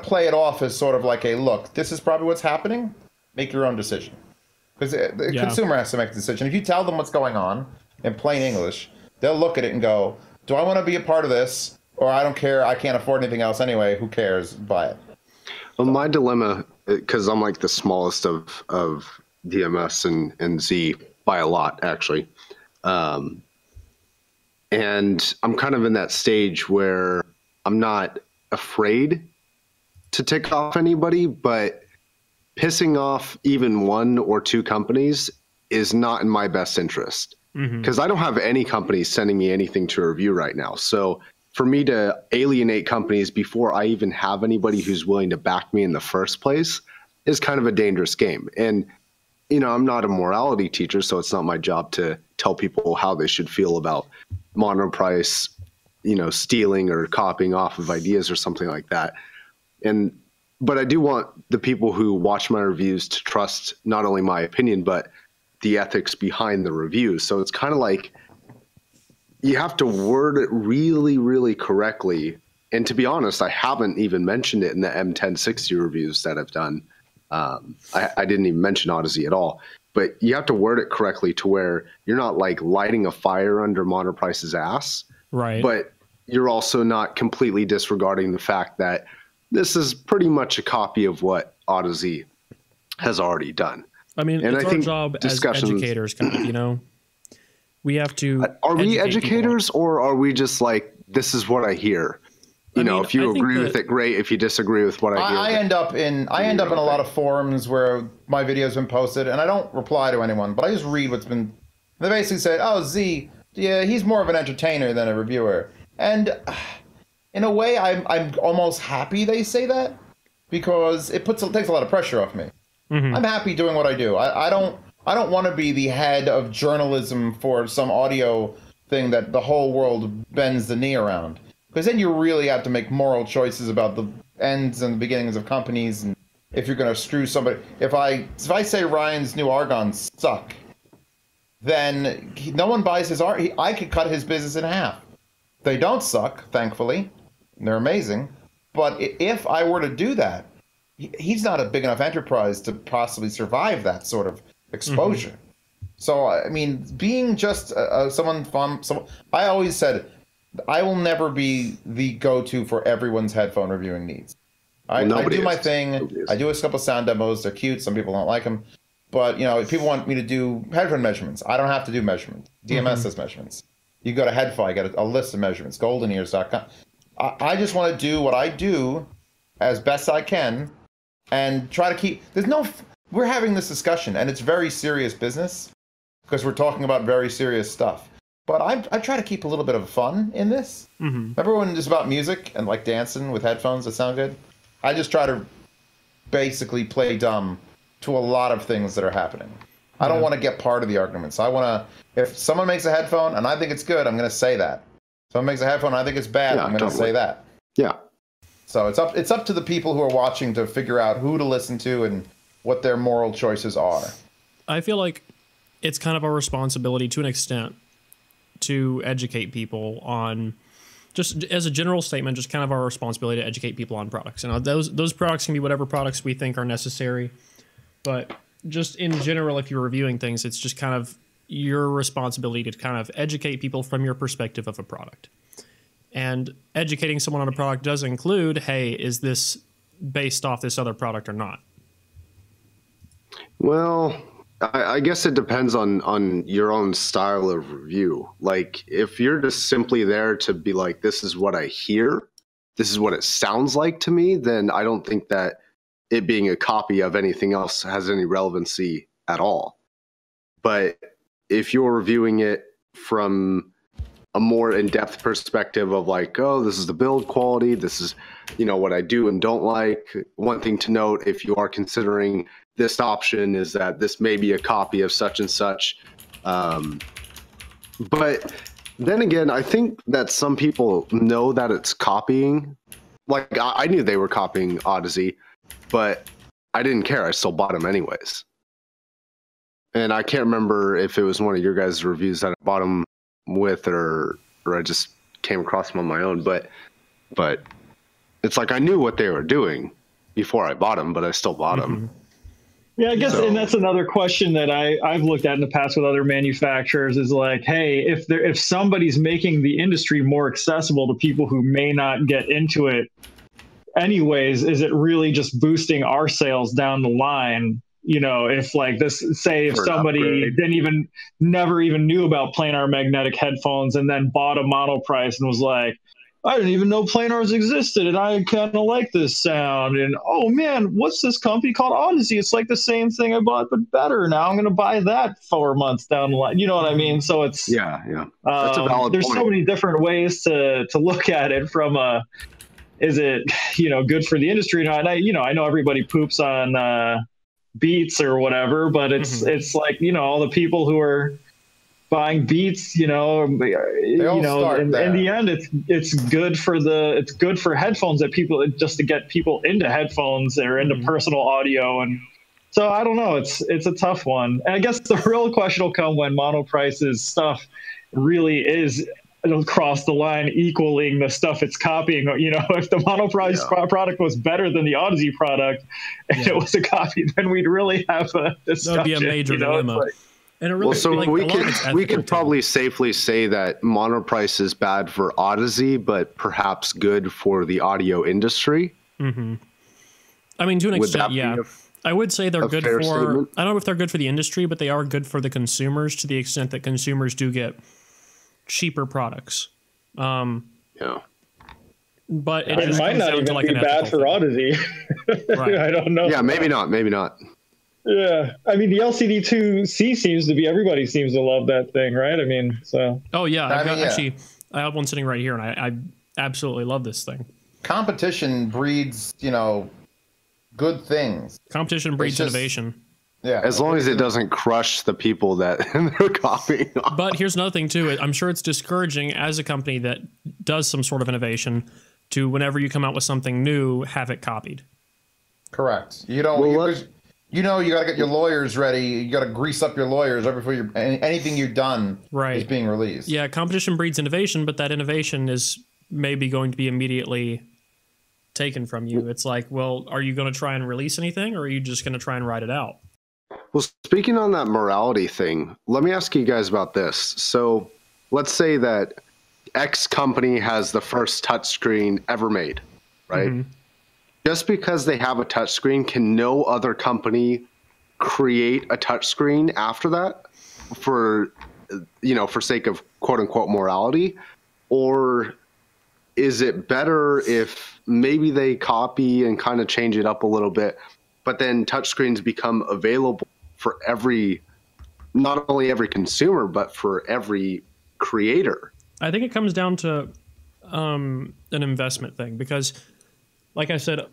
play it off as sort of like a look. This is probably what's happening. Make your own decision, because the consumer has to make the decision. If you tell them what's going on in plain English, they'll look at it and go, do I want to be a part of this, or I don't care. I can't afford anything else anyway. Who cares? Buy it. Well, my dilemma, because I'm like the smallest of DMS and Z by a lot, actually. And I'm kind of in that stage where I'm not afraid to tick off anybody, but pissing off even one or two companies is not in my best interest, because I don't have any companies sending me anything to review right now. So for me to alienate companies before I even have anybody who's willing to back me in the first place is kind of a dangerous game. And, I'm not a morality teacher, so it's not my job to tell people how they should feel about monoprice, stealing or copying off of ideas or something like that. And but I do want the people who watch my reviews to trust not only my opinion, but the ethics behind the reviews. So it's kind of like you have to word it really, really correctly. And to be honest, I haven't even mentioned it in the M1060 reviews that I've done. I didn't even mention Odyssey at all. But you have to word it correctly to where you're not like lighting a fire under Monoprice's ass. Right. But you're also not completely disregarding the fact that this is pretty much a copy of what Odyssey has already done. I mean, and it's our job as educators, kind of, you know. We have to. Are we educators, or are we just like, this is what I hear? You know, if you agree with it, great. If you disagree with what I hear, I end up in a lot of forums where my video's been posted, and I don't reply to anyone, but I just read what's been. They basically say, "Oh, Z, yeah, he's more of an entertainer than a reviewer," and in a way, I'm almost happy they say that, because it takes a lot of pressure off me. I'm happy doing what I do. I don't want to be the head of journalism for some audio thing that the whole world bends the knee around. Because then you really have to make moral choices about the ends and the beginnings of companies, and if you're going to screw somebody. If I say Ryan's new Argons suck, then no one buys his art. I could cut his business in half. They don't suck, thankfully. They're amazing. But if I were to do that, he's not a big enough enterprise to possibly survive that sort of exposure. So, I mean, being just someone fun, I always said, I will never be the go-to for everyone's headphone reviewing needs. I do my thing. I do a couple sound demos. They're cute. Some people don't like them. But, you know, if people want me to do headphone measurements, I don't have to do measurements. DMS does measurements. You go to Headfi, get a list of measurements, goldenears.com. I just want to do what I do as best I can and try to keep... We're having this discussion, and it's very serious business because we're talking about very serious stuff. But I try to keep a little bit of fun in this. Remember when it's about music and like dancing with headphones that sound good? I just try to basically play dumb to a lot of things that are happening. I don't want to get part of the arguments. I want to, if someone makes a headphone and I think it's good, I'm going to say that. If someone makes a headphone and I think it's bad, I'm going to say that. Yeah. So it's up to the people who are watching to figure out who to listen to and what their moral choices are. I feel like it's kind of our responsibility to an extent to educate people on, just as a general statement, just kind of our responsibility to educate people on products. And those products can be whatever products we think are necessary. But just in general, if you're reviewing things, it's just kind of your responsibility to kind of educate people from your perspective of a product. And educating someone on a product does include, hey, is this based off this other product or not? Well, I guess it depends on your own style of review. Like, if you're just simply there to be like, this is what I hear, this is what it sounds like to me, then I don't think that it being a copy of anything else has any relevancy at all. But if you're reviewing it from a more in-depth perspective of like, oh, this is the build quality, this is, you know, what I do and don't like. One thing to note, if you are considering this option, is that this may be a copy of such and such. But then again, I think that some people know that it's copying. Like, I knew they were copying Odyssey, but I didn't care. I still bought them anyways. And I can't remember if it was one of your guys' reviews that I bought them with, or I just came across them on my own. But it's like I knew what they were doing before I bought them, but I still bought them. Yeah, I guess, and that's another question that I've looked at in the past with other manufacturers is like, hey, if somebody's making the industry more accessible to people who may not get into it anyways, is it really just boosting our sales down the line? You know, if like this, say if somebody never even knew about planar magnetic headphones and then bought a Monoprice and was like, I didn't even know planars existed, and I kind of like this sound. And oh man, what's this company called Odyssey? It's like the same thing I bought, but better. Now I'm going to buy that 4 months down the line. You know what I mean? So it's yeah. That's a valid there's point. So many different ways to look at it. From is it good for the industry? And I know everybody poops on Beats or whatever, but it's like all the people who are buying beats, in the end, it's good for headphones that people, just to get people into headphones or into personal audio. And so I don't know, it's a tough one. And I guess the real question will come when Monoprice's stuff really is across the line equaling the stuff it's copying. If the Monoprice product was better than the Odyssey product and it was a copy, then we'd really have a discussion. That'd be a major dilemma. And it really, we could probably safely say that Monoprice is bad for Odyssey, but perhaps good for the audio industry. Mm-hmm. I mean, to an extent, yeah. I would say they're good for, statement? I don't know if they're good for the industry, but they are good for the consumers to the extent that consumers do get cheaper products. Yeah. But it might not even be bad for Odyssey. Right. I don't know. Yeah, maybe not. Yeah, I mean the LCD2C everybody seems to love that thing, right? I mean, so. Oh yeah, actually, I have one sitting right here, and I absolutely love this thing. Competition breeds, good things. Competition breeds innovation. Yeah, as long as it doesn't crush the people that they're copying on. But here's another thing too. I'm sure it's discouraging as a company that does some sort of innovation to, whenever you come out with something new, have it copied. Correct. You don't. You got to get your lawyers ready. You got to grease up your lawyers right before anything you've done is being released. Yeah, competition breeds innovation, but that innovation is maybe going to be immediately taken from you. It's like, well, are you going to try and release anything, or are you just going to try and write it out? Well, speaking on that morality thing, let me ask you guys about this. So let's say that X company has the first touchscreen ever made, right? Mm-hmm. Just because they have a touchscreen, can no other company create a touchscreen after that for sake of quote unquote morality? Or is it better if maybe they copy and kind of change it up a little bit, but then touchscreens become available for not only every consumer, but for every creator? I think it comes down to an investment thing, because like I said,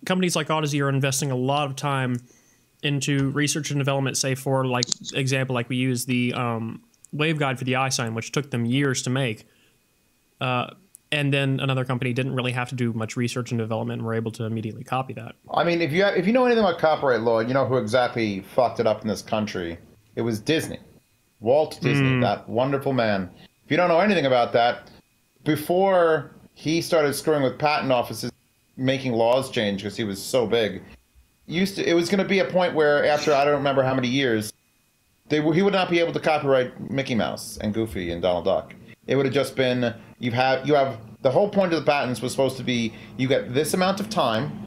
companies like Odyssey are investing a lot of time into research and development, say for example, we use the waveguide for the iSign, which took them years to make. And then another company didn't really have to do much research and development and were able to immediately copy that. I mean, if you know anything about copyright law, you know who exactly fucked it up in this country. It was Disney. Walt Disney, that wonderful man. If you don't know anything about that, before he started screwing with patent offices, making laws change because he was so big, it was going to be a point where after I don't remember how many years, he would not be able to copyright Mickey Mouse and Goofy and Donald Duck. It would have just been you have the whole point of the patents was supposed to be you get this amount of time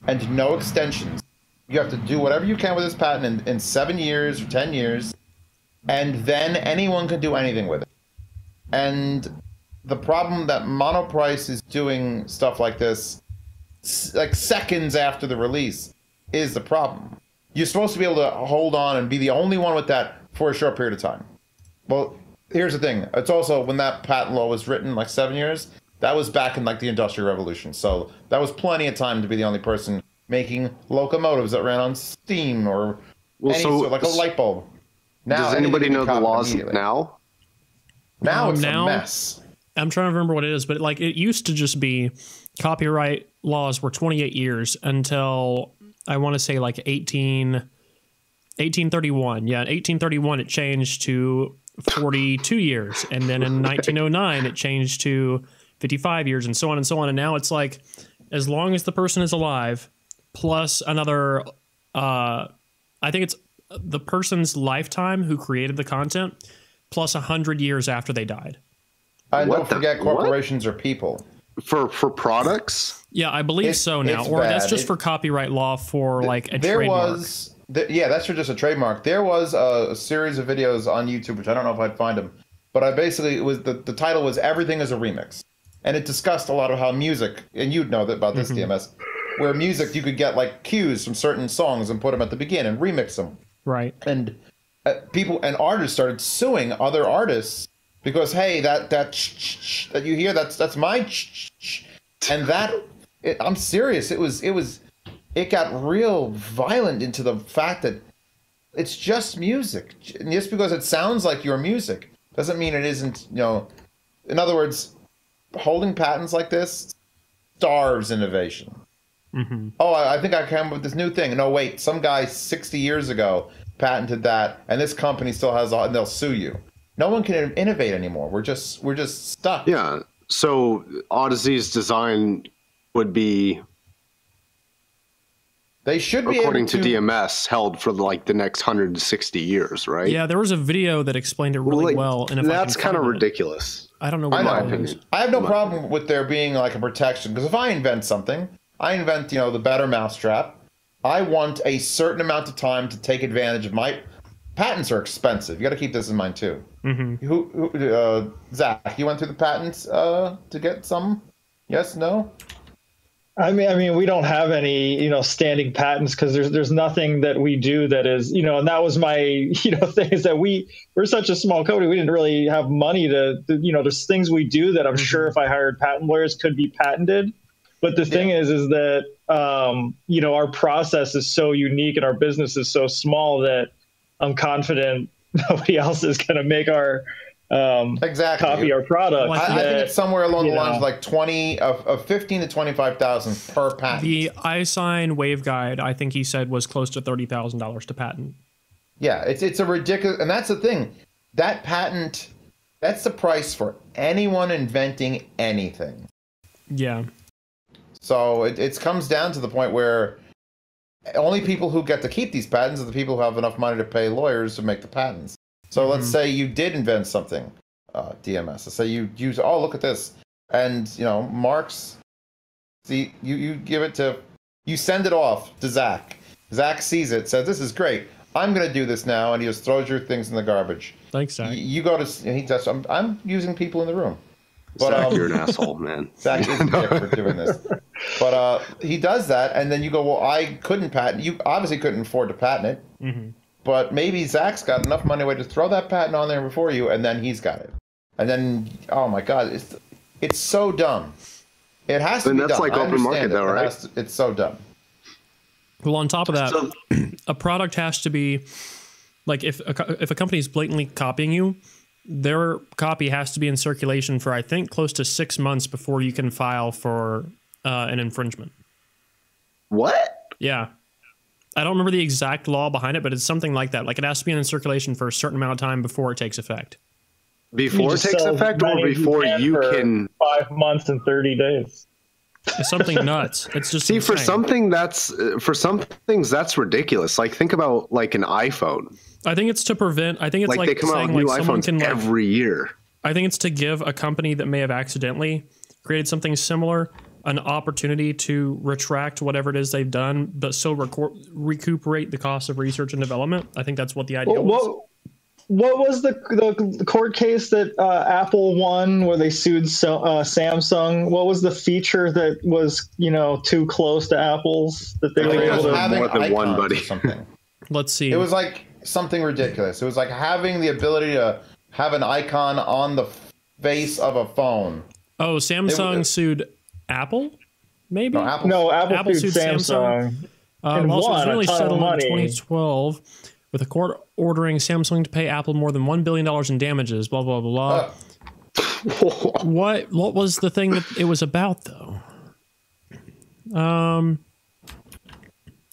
and no extensions. You have to do whatever you can with this patent in 7 years or 10 years, and then anyone can do anything with it. And the problem that Monoprice is doing stuff like this, like seconds after the release, is the problem. You're supposed to be able to hold on and be the only one with that for a short period of time. Well, here's the thing. It's also when that patent law was written, 7 years, that was back in the Industrial Revolution. So that was plenty of time to be the only person making locomotives that ran on steam or like a light bulb. Now, does anybody know the laws now? Now it's a mess. I'm trying to remember what it is, but it used to just be copyright laws were 28 years until I want to say 1831. Yeah, in 1831 it changed to 42 years, and then in 1909 it changed to 55 years, and so on and so on. And now it's as long as the person is alive, plus another, I think it's the person's lifetime who created the content, plus 100 years after they died. And don't forget, corporations are people. For products? Yeah, I believe so now. Or bad. That's just for copyright law for a trademark. That's for just a trademark. There was a series of videos on YouTube, which I don't know if I'd find them, but it was the title was "Everything is a Remix," and it discussed a lot of how music, and you'd know about this, DMS, where music you could get cues from certain songs and put them at the beginning and remix them. Right. And people and artists started suing other artists because hey, that you hear that's my and I'm serious. It got real violent into the fact that it's just music. And just because it sounds like your music doesn't mean it isn't, you know. In other words, holding patents like this starves innovation. Mm-hmm. Oh, I think I came up with this new thing. No, wait, some guy 60 years ago patented that, and this company still has all, and they'll sue you. No one can innovate anymore. We're just stuck. Yeah. So Odyssey's design would be, they should be according to DMS, held for like the next 160 years, right? Yeah, there was a video that explained it really well. And if that's kind of ridiculous. I don't know. I have no problem with there being like a protection, because if I invent something, I invent, you know, the better mousetrap. I want a certain amount of time to take advantage of my patents are expensive. You got to keep this in mind too. Mm-hmm. Zach, you went through the patents to get some? Yes, no? I mean, we don't have any, you know, standing patents because there's nothing that we do that is, you know, and that was my, you know, thing is that we're such a small company. We didn't really have money to you know, there's things we do that I'm sure if I hired patent lawyers could be patented. But the thing is that, you know, our process is so unique and our business is so small that I'm confident nobody else is going to make our copy our product. Well, I think it's somewhere along the lines of like 15 to 25,000 per patent. The iSign waveguide, I think he said, was close to $30,000 to patent. Yeah, it's a ridiculous, and that's the thing. That patent, that's the price for anyone inventing anything. Yeah. So it comes down to the point where only people who get to keep these patents are the people who have enough money to pay lawyers to make the patents. So let's say you did invent something, DMS. Let's say you use, oh, look at this. And, you know, Mark's, see, you give it to, you send it off to Zach. Zach sees it, says, this is great. I'm going to do this now. And he just throws your things in the garbage. Thanks, Zach. You go to, he does, I'm using people in the room. But, Zach, you're an asshole, man. Zach is a dick for doing this. But he does that, and then you go, well, I couldn't patent. You obviously couldn't afford to patent it. Mm-hmm. But maybe Zach's got enough money to throw that patent on there before you, and then he's got it. And then, oh my God, it's so dumb. It has to be dumb. That's like open market, though, right? It's so dumb. Well, on top of that, a product has to be, like, if a company is blatantly copying you, their copy has to be in circulation for, I think, close to 6 months before you can file for an infringement. What? Yeah. I don't remember the exact law behind it, but it's something like that. Like, it has to be in circulation for a certain amount of time before it takes effect. Before it takes effect, or before you can 5 months and 30 days. It's something nuts. It's just see insane. for some things that's ridiculous. Like, think about like an iPhone. I think it's to prevent. I think it's like they come out with new iPhones every year. I think it's to give a company that may have accidentally created something similar an opportunity to retract whatever it is they've done, but still recuperate the cost of research and development. I think that's what the idea was. What was the court case that Apple won where they sued Samsung? What was the feature that was, you know, too close to Apple's that they were able to have more than one, buddy? Let's see. It was like something ridiculous. It was like having the ability to have an icon on the face of a phone. Oh, Samsung sued Apple? Maybe? No, Apple sued Samsung. And also, it was really settled in 2012 with a court ordering Samsung to pay Apple more than $1 billion in damages, blah, blah, blah, blah. What was the thing that it was about, though?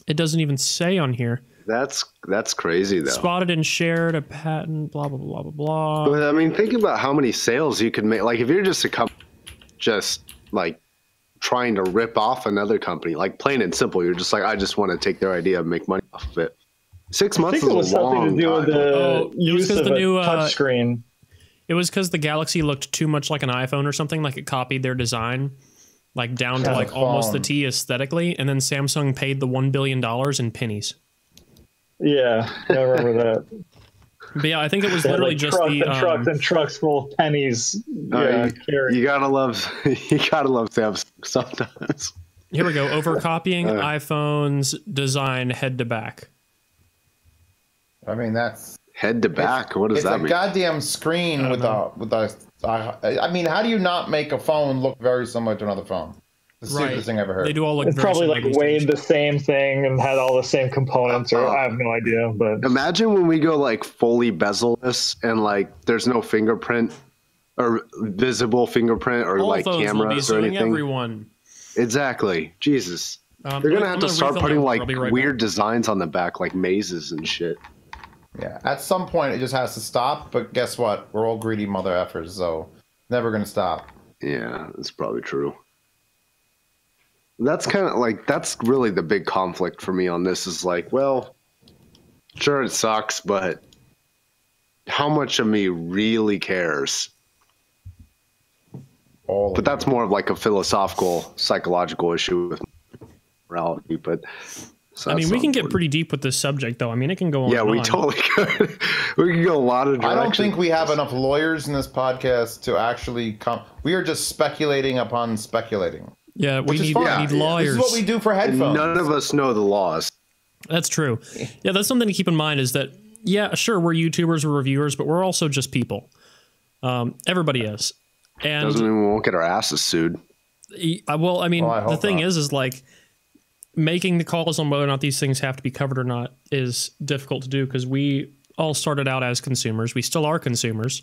It doesn't even say on here. That's crazy, though. Spotted and shared a patent, blah, blah, blah, blah, blah. But, I mean, think about how many sales you could make. Like, if you're just a company, like, trying to rip off another company, like, plain and simple, you're just like, I just want to take their idea and make money off of it. 6 months is a long time. It was something to do with the use of a touchscreen. It was because the Galaxy looked too much like an iPhone or something, like it copied their design, like down to like almost the T aesthetically, and then Samsung paid the $1 billion in pennies. Yeah, I remember that. But yeah, I think it was literally just trucks and trucks full of pennies. You gotta love Samsung sometimes. Here we go. Overcopying iPhone's design head to back. I mean, that's head to back. What does that mean? It's a goddamn screen with a. I mean, how do you not make a phone look very similar to another phone? The stupidest thing I ever heard. They do all look It's very probably similar like these weighed days. the same thing and had all the same components, or I have no idea. But Imagine when we go like fully bezel-less and like there's no fingerprint or visible fingerprint or All like phones will be cameras or suing anything. everyone. Exactly. Jesus. They're I'm gonna have to start refill putting my- like I'll be right weird back. designs on the back, like mazes and shit. Yeah, at some point it just has to stop. But guess what? We're all greedy mother effers, so never gonna stop. Yeah, that's probably true. That's kind of like, that's really the big conflict for me on this is like, well, sure it sucks, but how much of me really cares? But that's more of like a philosophical, psychological issue with morality. But so I mean, that's we not can get important. pretty deep with this subject, though. I mean, it can go on. Yeah, and we on. totally could. We could go a lot of I directions. don't think we have enough lawyers in this podcast to actually come. We are just speculating upon speculating. Yeah, we Which is need, fine. we need This lawyers. is what we do for headphones. None of us know the laws. That's true. Yeah, that's something to keep in mind is that, yeah, sure, we're YouTubers, we're reviewers, but we're also just people. Everybody is. And Doesn't mean we won't get our asses sued. well, I mean, Well, I the hope thing not. is like making the calls on whether or not these things have to be covered or not is difficult to do because we all started out as consumers. We still are consumers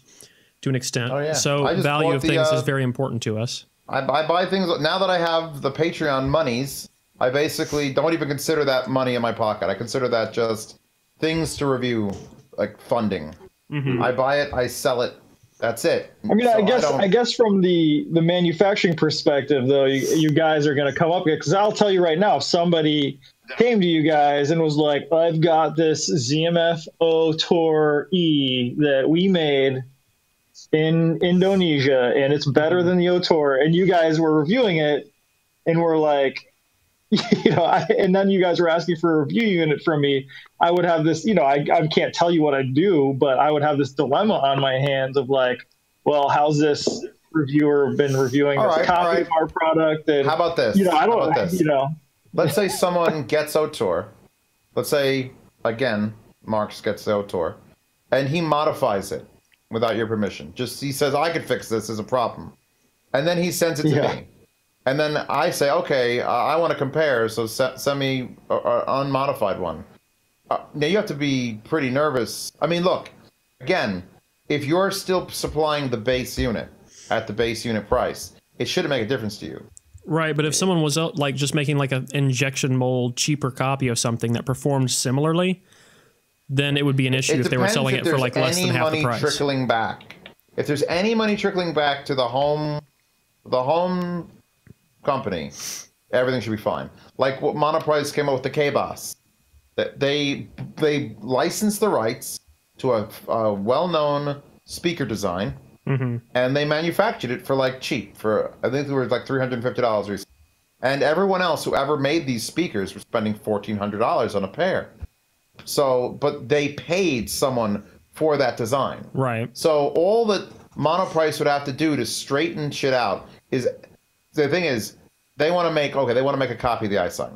to an extent. Oh, yeah. So I just value bought of the, things is very important to us. I buy things now that I have the Patreon monies. I basically don't even consider that money in my pocket. I consider that just things to review, like funding. Mm-hmm. I buy it, I sell it. That's it. I mean, So I guess from the manufacturing perspective, though, you guys are going to come up with it. Because I'll tell you right now, if somebody came to you guys and was like, I've got this ZMF O-Tor E that we made in Indonesia, and it's better than the O-Tor, and you guys were reviewing it, and we're like, and then you guys were asking for a review unit from me, I would have this, I can't tell you what I do, but I would have this dilemma on my hands of like, well, how's this reviewer been reviewing this copy of our product? And how about this? I don't, How about this? Let's say someone gets O-Tor. Let's say, again, Marks gets the O-Tor, and he modifies it without your permission. He says, I could fix this as a problem. And then he sends it to me. And then I say, okay, I want to compare, so send me an unmodified one. Now, you have to be pretty nervous. I mean, look, again, if you're still supplying the base unit at the base unit price, it shouldn't make a difference to you. Right, but if someone was like just making like an injection mold cheaper copy of something that performed similarly, then it would be an issue if they were selling it for like less than half the price. Trickling back. If there's any money trickling back to the home company, everything should be fine. Like what Monoprice came up with the K-Boss. They licensed the rights to a well-known speaker design, and they manufactured it for like cheap. For I think it was like $350. And everyone else who ever made these speakers was spending $1,400 on a pair. So, but they paid someone for that design. Right. So all that Monoprice would have to do to straighten shit out is, the thing is, they want to make a copy of the iSign.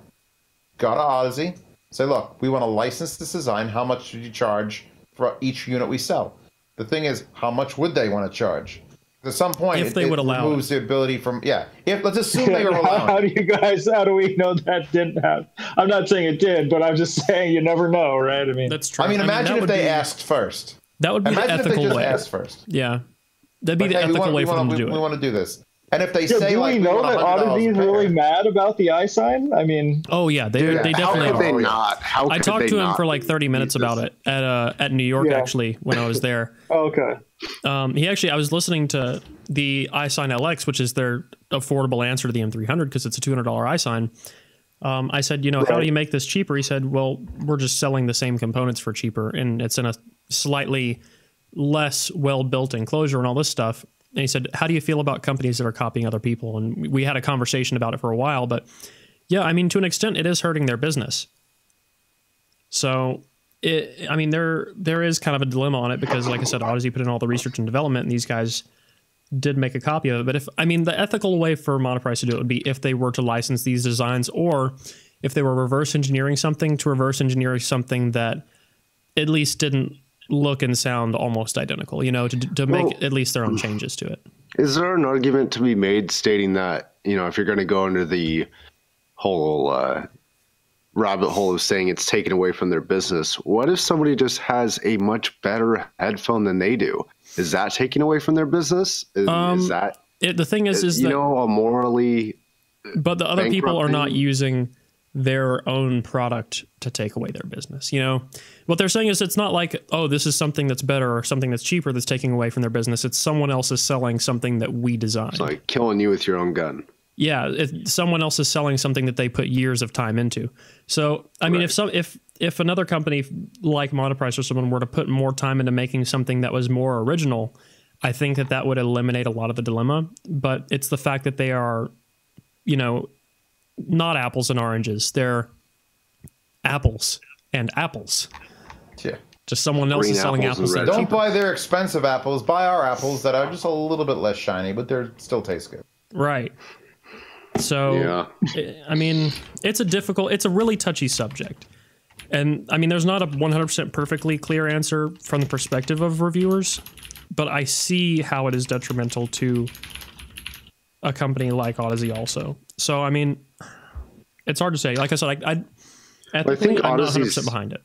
Go to Odyssey, say, look, we want to license this design. How much should you charge for each unit we sell? The thing is, how much would they want to charge? At some point, if they would allow removes the ability from, let's assume they were allowed. How do we know that didn't happen? I'm not saying it did, but I'm just saying you never know, right? I mean, that's true. I mean, imagine that if would they be- asked first. That would be the Imagine if they ethical just way. asked first. Yeah, that'd be Like, the hey, ethical way for them to do We it. want to do this. And if they say, do like, we know want that $100 Odyssey is a pair, really mad about the iSign? I mean, Oh yeah, they Dude, definitely how could are. they not? How I could talked they to him not? for like 30 minutes about it at New York actually when I was there. okay. I was listening to the iSign LX, which is their affordable answer to the M300 because it's a $200 iSign. I said, how do you make this cheaper? He said, well, we're just selling the same components for cheaper, and it's in a slightly less well-built enclosure and all this stuff. And he said, how do you feel about companies that are copying other people? And we had a conversation about it for a while, but yeah, I mean, to an extent, it is hurting their business. So, there is kind of a dilemma on it because, like I said, Odyssey put in all the research and development, and these guys did make a copy of it. But the ethical way for Monoprice to do it would be if they were to license these designs, or if they were reverse engineering something that at least didn't look and sound almost identical, to make at least their own changes to it. Is there an argument to be made stating that, if you're going to go into the whole rabbit hole of saying it's taken away from their business, what if somebody just has a much better headphone than they do? Is that taking away from their business? Is that the thing is that, a morally? But the other people are not using their own product to take away their business. What they're saying is it's not like, oh, this is something that's better or something that's cheaper that's taking away from their business. It's someone else is selling something that we designed. It's like killing you with your own gun. Yeah, someone else is selling something that they put years of time into. So, I mean, if another company like Modhouse or someone were to put more time into making something that was more original, I think that would eliminate a lot of the dilemma. But it's the fact that they are, not apples and oranges. They're apples and apples. Yeah. Just someone else is selling apples. Don't buy their expensive apples. Buy our apples that are just a little bit less shiny, but they still taste good. Right. So, yeah. I mean, it's a really touchy subject. And I mean, there's not a 100% perfectly clear answer from the perspective of reviewers, but I see how it is detrimental to a company like Odyssey also. So, I mean, it's hard to say. Like I said, I think I'm not 100% behind it.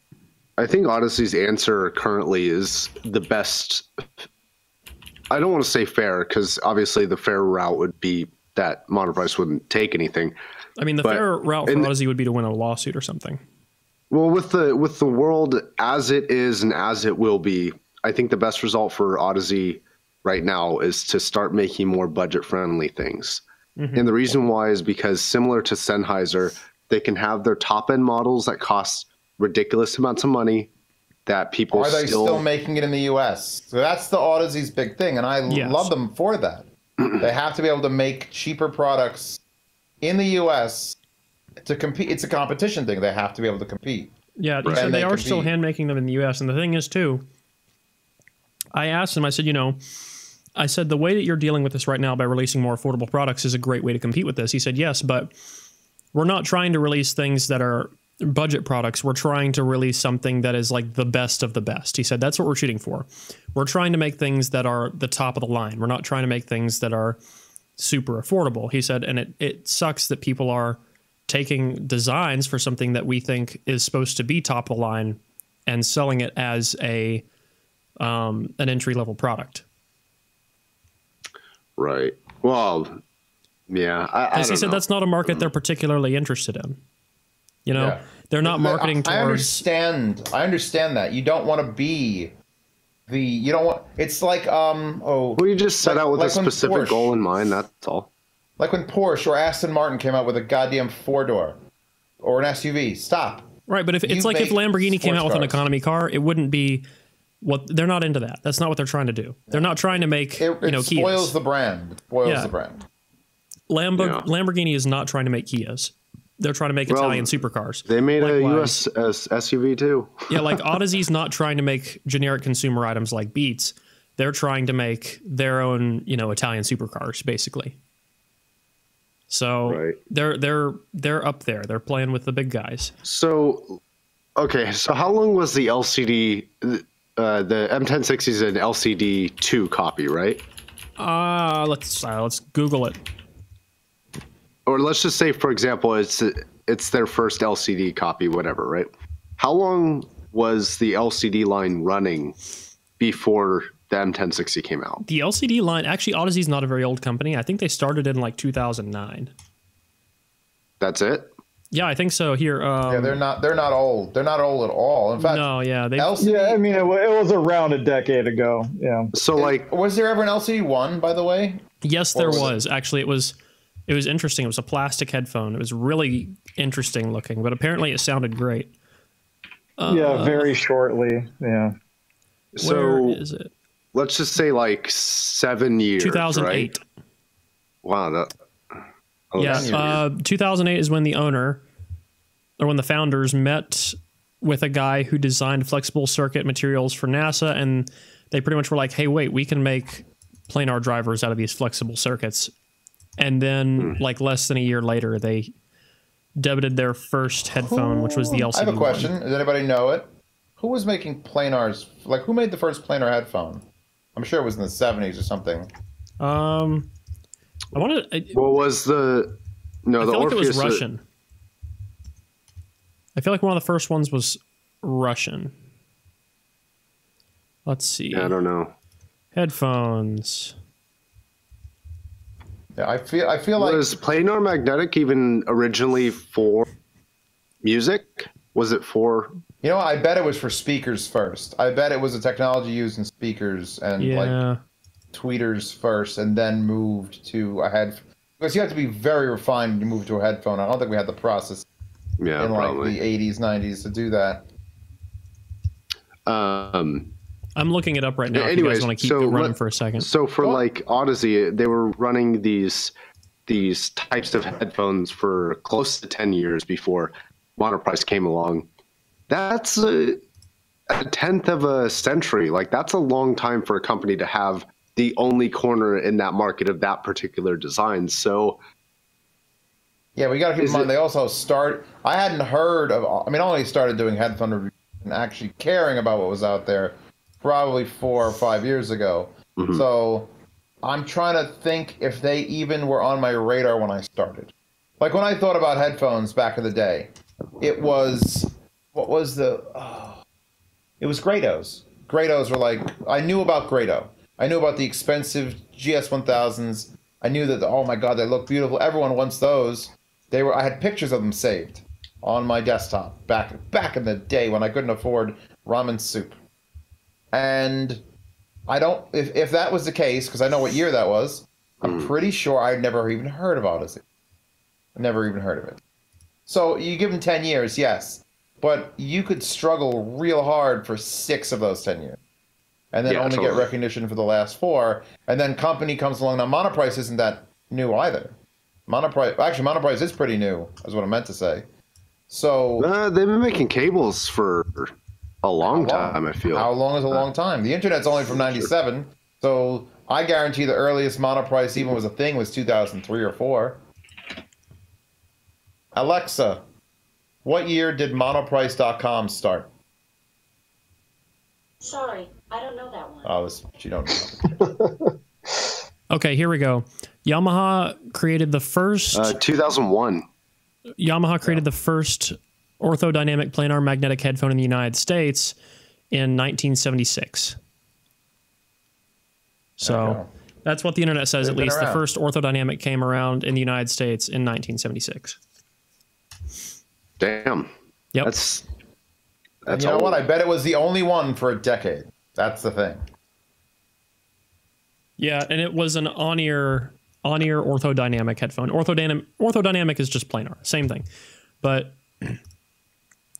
I think Odyssey's answer currently is the best. I don't want to say fair, because obviously the fair route would be that Modhouse wouldn't take anything. I mean, the fair route for Odyssey would be to win a lawsuit or something. Well, with the world as it is and as it will be, I think the best result for Odyssey right now is to start making more budget-friendly things. Mm-hmm. And the reason why is because, similar to Sennheiser, they can have their top-end models that cost ridiculous amounts of money that people Are they still making it in the U.S.? So that's the Odyssey's big thing, and I love them for that. They have to be able to make cheaper products in the U.S. to compete. It's a competition thing. They have to be able to compete. Yeah, right. So they are still hand making them in the U.S. And the thing is, too, I asked him, I said, the way that you're dealing with this right now by releasing more affordable products is a great way to compete with this. He said, yes, but we're not trying to release things that are budget products. We're trying to release something that is like the best of the best. He said, that's what we're shooting for. We're trying to make things that are the top of the line. We're not trying to make things that are super affordable. He said, and it sucks that people are taking designs for something that we think is supposed to be top of the line and selling it as an entry-level product. Right. Well, yeah. As he said, that's not a market they're particularly interested in. They're not marketing towards. I understand that. You don't want to be you don't want. It's like Well, you just set out with a specific goal in mind. That's all. Like when Porsche or Aston Martin came out with a goddamn 4-door or an SUV. Stop. Right, but if Lamborghini came out with an economy car, it wouldn't be. They're not into that. That's not what they're trying to do. They're not trying to make it spoils Kias. The brand. It spoils the brand. Lamborghini is not trying to make Kias. They're trying to make Italian supercars. They made a US SUV too. Yeah, like Odyssey's not trying to make generic consumer items like Beats. They're trying to make their own, Italian supercars, basically. So they're up there. They're playing with the big guys. So, okay. So how long was the LCD? The M1060 is an LCD 2 copy, right? Let's Google it. Or let's just say, for example, it's their first LCD copy, whatever, right? How long was the LCD line running before the M1060 came out? The LCD line, actually, Odyssey's not a very old company. I think they started in like 2009. That's it? Yeah, I think so. Here, they're not old. They're not old at all. In fact, no, yeah, I mean, it was around a decade ago. Yeah. So, was there ever an LCD 1, by the way? Yes, there was. Actually, it was interesting. It was a plastic headphone. It was really interesting looking, but apparently it sounded great. Very shortly. Yeah. Where is it? Let's just say like 7 years. 2008. Right? Wow. 2008 is when when the founders met with a guy who designed flexible circuit materials for NASA, and they pretty much were like, hey, wait, we can make planar drivers out of these flexible circuits. And then, like less than a year later, they debuted their first headphone, which was the LCD. I have a question. one. Does anybody know it? Who was making planars? Like, who made the first planar headphone? I'm sure it was in the 70s or something. I wanted. What was the? No, I the feel like it was Orpheus. Russian. I feel like one of the first ones was Russian. Let's see. I don't know. Headphones. Yeah, I feel like Was planar magnetic even originally for music? Was it for? you know, I bet it was for speakers first. I bet it was a technology used in speakers and like tweeters first, and then moved to a head. Because you have to be very refined to move to a headphone. I don't think we had the process Yeah, in probably. like the 80s, 90s to do that. I'm looking it up right now. If you guys want to keep it running for a second. So for like Odyssey, they were running these types of headphones for close to 10 years before Monoprice came along. That's a tenth of a century. Like, that's a long time for a company to have the only corner in that market of that particular design. So Yeah, we got to keep in mind they also start. I hadn't heard of. I mean, I only started doing headphone reviews and actually caring about what was out there probably 4 or 5 years ago. Mhm. So I'm trying to think if they even were on my radar when I started. Like when I thought about headphones back in the day, it was what was the? It was Grados. Grados were like I knew about Grado. I knew about the expensive GS1000s. I knew that oh my god, they look beautiful. Everyone wants those. They were. I had pictures of them saved on my desktop back in the day when I couldn't afford ramen soup. And I don't. If that was the case, because I know what year that was, I'm pretty sure I'd never even heard of Odyssey. Never even heard of it. So you give them 10 years, yes, but you could struggle real hard for 6 of those 10 years, and then only get recognition for the last 4. And then company comes along. Now Monoprice isn't that new either. Monoprice is pretty new, is what I meant to say. So they've been making cables for a long time, I feel. How long is a long time? The internet's only from 97, so I guarantee the earliest Monoprice even was a thing was 2003 or 4. Alexa, what year did monoprice.com start? Sorry, I don't know that one. Oh, you don't know. Okay, here we go. Yamaha created the first 2001. Yamaha created the first orthodynamic planar magnetic headphone in the United States in 1976. So that's what the internet says, at least. The first orthodynamic came around in the United States in 1976. Damn. Yep. That's you know what? I bet it was the only one for a decade. That's the thing. Yeah, and it was an on-ear orthodynamic headphone. Orthodynamic is just planar, same thing. But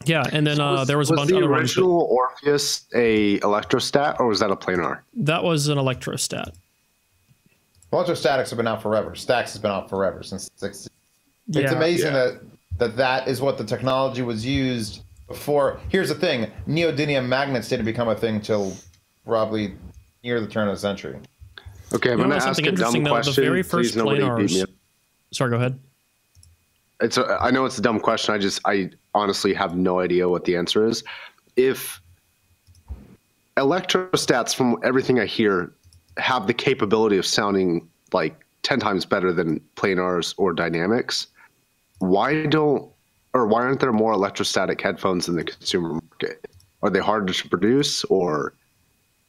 yeah, and then there was a bunch of other ones. Was the original Orpheus a electrostat, or was that a planar? That was an electrostat. Electrostatics have been out forever. Stax has been out forever since the 60s. It's amazing that is what the technology was used before. Here's the thing: neodymium magnets didn't become a thing till probably near the turn of the century. Okay, I'm going to ask a dumb question. The very first planars. Sorry, go ahead. I know it's a dumb question. I honestly have no idea what the answer is. If electrostats, from everything I hear, have the capability of sounding like 10 times better than planars or dynamics, why aren't there more electrostatic headphones in the consumer market? Are they harder to produce, or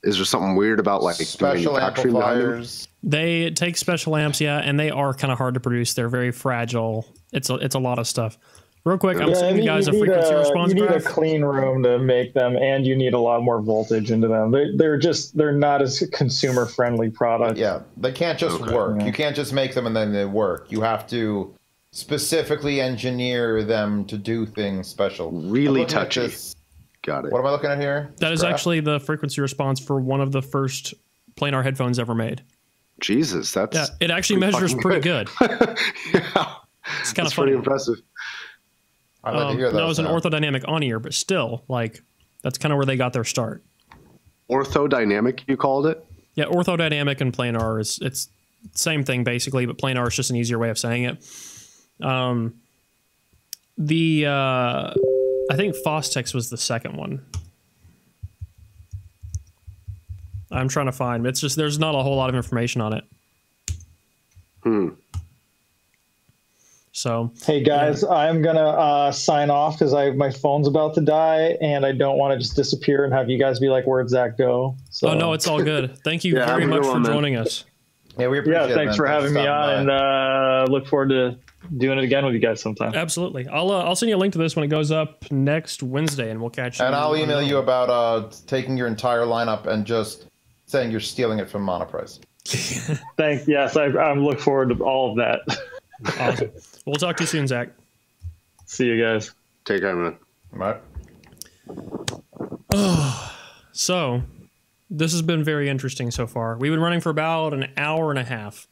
is there something weird about like special amplifiers? They take special amps, yeah, and they are kind of hard to produce. They're very fragile. It's a lot of stuff. Real quick, I'm sending you guys a frequency response graph. You need a clean room to make them, and you need a lot more voltage into them. They're not as consumer friendly product. Yeah, they can't just work. Yeah. You can't just make them and then they work. You have to specifically engineer them to do things special. Really touchy. Got it. What am I looking at here? That is actually the frequency response for one of the first planar headphones ever made. Jesus, it actually measures pretty good. Yeah, it's kind of funny. Pretty impressive. I'd like to hear that was an orthodynamic on-ear, but still, like, that's kind of where they got their start. Orthodynamic, you called it? Yeah, orthodynamic and planar it's same thing basically, but planar is just an easier way of saying it. I think Fostex was the second one. I'm trying to find. It's just there's not a whole lot of information on it. So, hey guys, I'm gonna sign off because my phone's about to die, and I don't want to just disappear and have you guys be like, "Where'd Zach go?" So. Oh no, it's all good. Thank you very much for joining us. Yeah, we appreciate it. Thanks for having me on, and look forward to doing it again with you guys sometime. Absolutely. I'll send you a link to this when it goes up next Wednesday, and we'll catch you. And I'll email you about taking your entire lineup and just saying you're stealing it from Monoprice. Thanks. Yes, I look forward to all of that. Awesome. We'll talk to you soon, Zach. See you guys. Take care, man. All right. So, this has been very interesting so far. We've been running for about an hour and a half.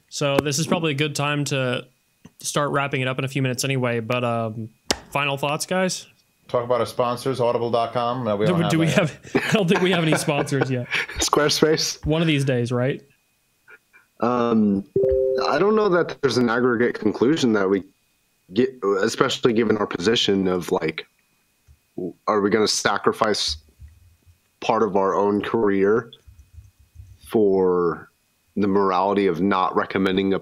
So this is probably a good time to start wrapping it up in a few minutes anyway. But final thoughts, guys? Talk about our sponsors, audible.com. No, I don't think we have any sponsors yet. Squarespace? One of these days, right? I don't know that there's an aggregate conclusion that we get, especially given our position of like, are we going to sacrifice part of our own career for the morality of not recommending a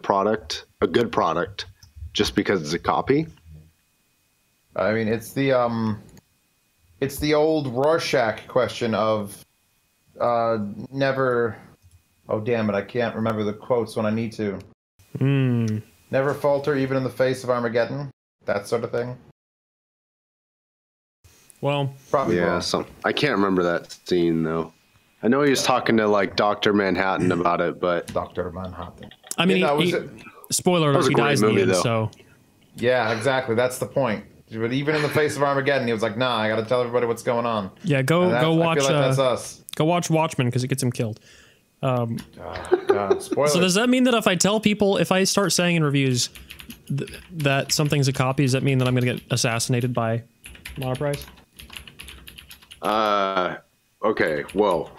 good product, just because it's a copy? I mean, it's the old Rorschach question of never. Oh damn it! I can't remember the quotes when I need to. Never falter, even in the face of Armageddon. That sort of thing. Well, probably yeah. I can't remember that scene though. I know he was talking to like Dr. Manhattan about it, but Dr. Manhattan. I mean, spoiler alert, he dies in the end. So yeah, exactly. That's the point. But even in the face of Armageddon, he was like, "Nah, I got to tell everybody what's going on." Yeah, go watch. I feel like that's us. Go watch Watchmen because it gets him killed. God, spoiler. So does that mean that if I tell people, if I start saying in reviews that something's a copy, does that mean that I'm going to get assassinated by Monoprice? Okay. Whoa.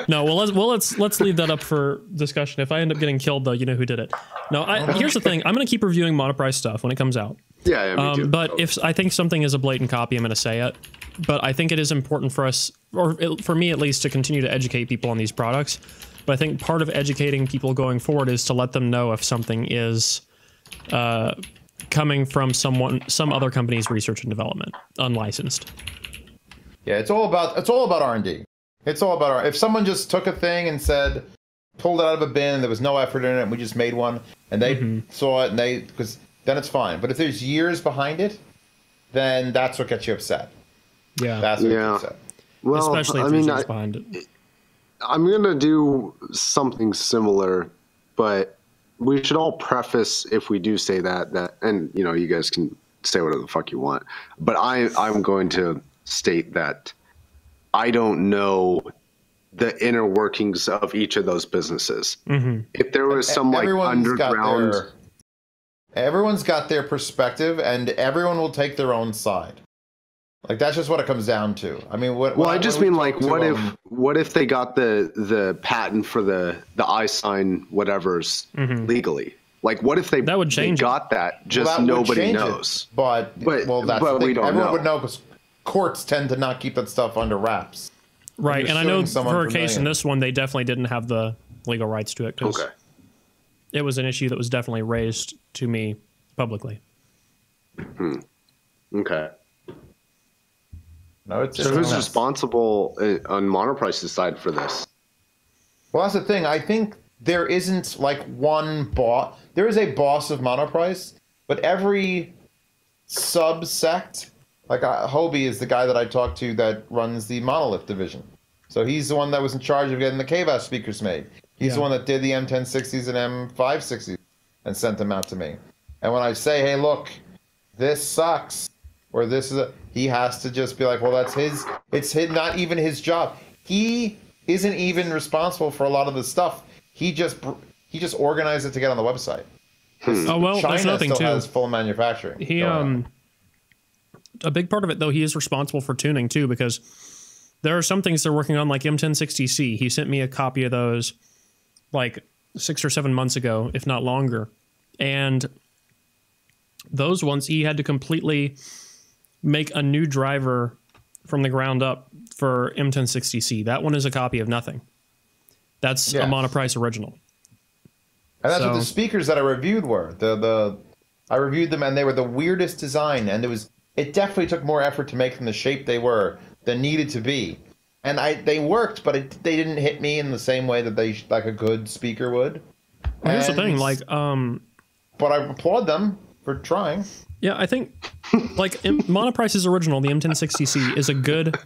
No. Well, let's leave that up for discussion. If I end up getting killed, though, you know who did it. No. Here's the thing. I'm going to keep reviewing Monoprice stuff when it comes out. Yeah. Me too. But if I think something is a blatant copy, I'm going to say it. But I think it is important for us, for me at least, to continue to educate people on these products. But I think part of educating people going forward is to let them know if something is coming from some other company's research and development, unlicensed. Yeah, it's all about R&D. It's all about if someone just took a thing and pulled it out of a bin and there was no effort in it and we just made one and they saw it and because then it's fine. But if there's years behind it, then that's what gets you upset. Yeah. That's what gets you upset. Well, especially if there's years behind it. I'm going to do something similar, but we should all preface, if we do say that, and you guys can say whatever the fuck you want, but I'm going to state that I don't know the inner workings of each of those businesses. If there was some like underground, everyone's got their perspective and everyone will take their own side. Like that's just what it comes down to. I mean, what if they got the patent for the iSign whatever's legally? Like, what if they got that? Just nobody knows. But that's the thing. We don't Everyone know. would know because courts tend to not keep that stuff under wraps. Right, and I know for a case in this one, they definitely didn't have the legal rights to it because it was an issue that was definitely raised to me publicly. Okay. No, it's so who's responsible on Monoprice's side for this? Well, that's the thing. I think there isn't like one boss. There is a boss of Monoprice, but every subsect, like Hobie is the guy that I talked to that runs the Monolith division. So he's the one that was in charge of getting the KVAS speakers made. He's the one that did the M1060s and M560s and sent them out to me. And when I say, hey, look, this sucks, or this is he has to just be like, well, that's it's not even his job. He isn't even responsible for a lot of the stuff. He just organized it to get on the website. Oh well, China there's nothing still too. Has full manufacturing. He a big part of it though, he is responsible for tuning too, because there are some things they're working on, like M1060C. He sent me a copy of those like 6 or 7 months ago, if not longer, and those ones he had to completely make a new driver from the ground up for M1060C. That one is a copy of nothing. That's a Monoprice original. And that's what the speakers that I reviewed were. I reviewed them, and they were the weirdest design, and it definitely took more effort to make them the shape they were than needed to be. And they worked, but they didn't hit me in the same way that like a good speaker would. Well, here's the thing, but I applaud them for trying. Yeah, I think like Monoprice's original, the M1060C, is a good,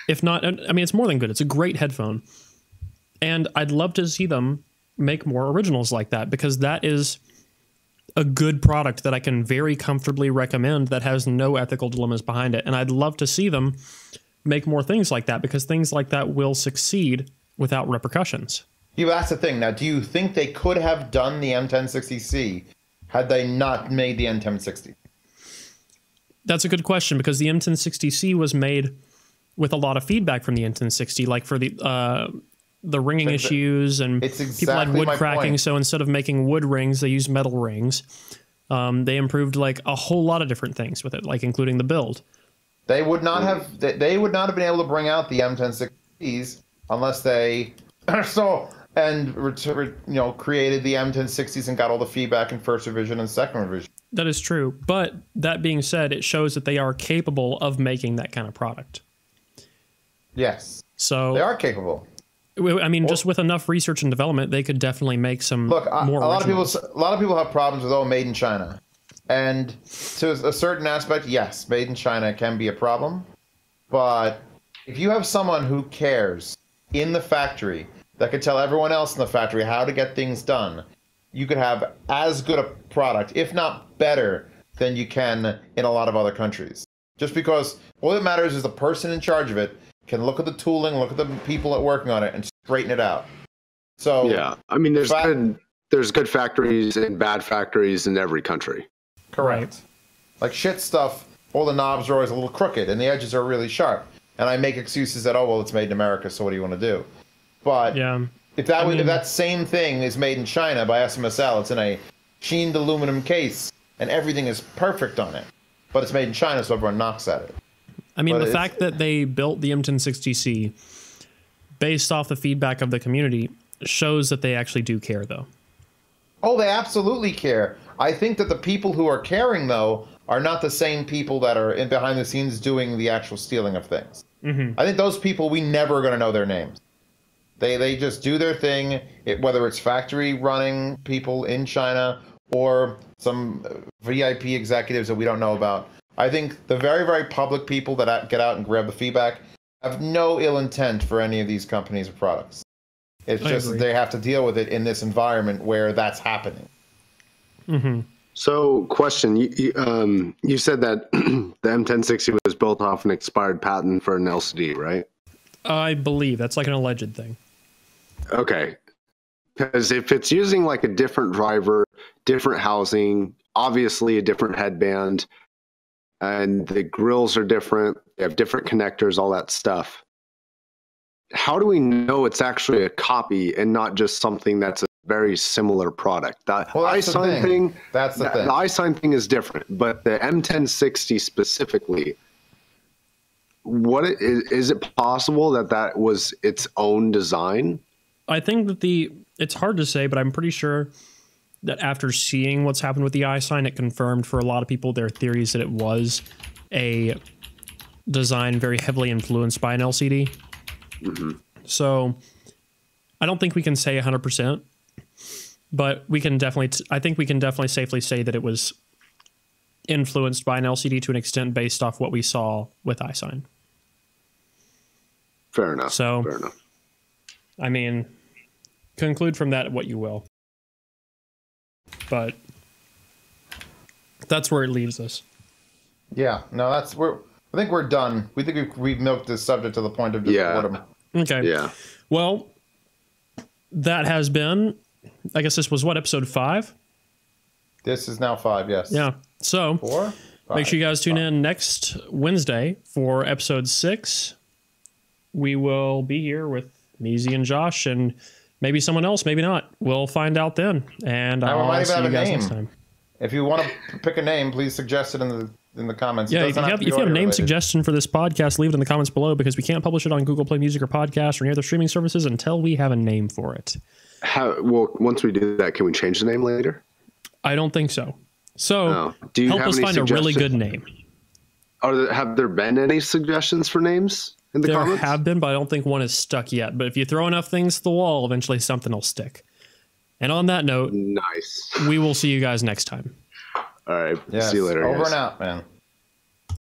if not, I mean, it's more than good. It's a great headphone, and I'd love to see them make more originals like that, because that is a good product that I can very comfortably recommend that has no ethical dilemmas behind it. And I'd love to see them make more things like that, because things like that will succeed without repercussions. Yeah, that's the thing. Now, do you think they could have done the M1060C had they not made the M1060? That's a good question, because the M1060C was made with a lot of feedback from the M1060, like for the ringing issues, and people had wood cracking. So instead of making wood rings, they used metal rings. They improved like a whole lot of different things with it, like including the build. They would not have been able to bring out the M1060s unless they created the M1060s and got all the feedback in first revision and second revision. That is true. But that being said, it shows that they are capable of making that kind of product. Yes. So they are capable. I mean, just with enough research and development, they could definitely make some more. A lot of people have problems with made in China, and to a certain aspect, yes, made in China can be a problem. But if you have someone who cares in the factory that could tell everyone else in the factory how to get things done, you could have as good a product, if not better, than you can in a lot of other countries. Just because all that matters is the person in charge of it can look at the tooling, look at the people that are working on it, and straighten it out. So yeah, I mean, there's good factories and bad factories in every country. Correct. Like shit stuff, all the knobs are always a little crooked, and the edges are really sharp. And I make excuses that, it's made in America, so what do you want to do? But yeah, if that same thing is made in China by SMSL, it's in a machined aluminum case, and everything is perfect on it, but it's made in China, so everyone knocks at it. I mean, the fact that they built the M1060C based off the feedback of the community shows that they actually do care, though. Oh, they absolutely care. I think that the people who are caring, though, are not the same people that are behind the scenes doing the actual stealing of things. Mm-hmm. I think those people, we never are going to know their names. They just do their thing, whether it's factory running people in China or some VIP executives that we don't know about. I think the very, very public people that get out and grab the feedback have no ill intent for any of these companies or products. It's just they have to deal with it in this environment where that's happening. Mm-hmm. So, question: you said that the M1060 was built off an expired patent for an LCD, right? I believe that's like an alleged thing. Okay, because if it's using like a different driver, different housing, obviously a different headband, and the grills are different, they have different connectors, all that stuff. How do we know it's actually a copy and not just something that's a very similar product? The iSign thing, that's the thing. The iSign thing is different, but the M1060 specifically, is it possible that was its own design? I think that it's hard to say, but I'm pretty sure that after seeing what's happened with the iSign, it confirmed for a lot of people their theories that it was a design very heavily influenced by an LCD. Mm-hmm. So I don't think we can say 100%, but we can definitely, I think we can definitely safely say that it was influenced by an LCD to an extent based off what we saw with iSign. Fair enough. So, fair enough. I mean, conclude from that what you will. But that's where it leaves us. Yeah, no, I think we're done. We think we've milked this subject to the point of boredom. Okay. Yeah. Well, that has been, I guess this was episode 5? This is now 5, yes. Yeah. So 4? 5, make sure you guys tune in next Wednesday for episode 6. We will be here with me, Z, and Josh, and maybe someone else, maybe not. We'll find out then. And I'll see you guys next time. If you want to pick a name, please suggest it in the comments. Yeah, if you have a name suggestion for this podcast, leave it in the comments below, because we can't publish it on Google Play Music or Podcast or any other streaming services until we have a name for it. Well, once we do that, can we change the name later? I don't think so. So do you help us find a really good name. Have there been any suggestions for names in the comments? There have been, but I don't think one is stuck yet. But if you throw enough things to the wall, eventually something will stick. And on that note, nice. We will see you guys next time. All right. Yes, see you later. Over guys. and out, man.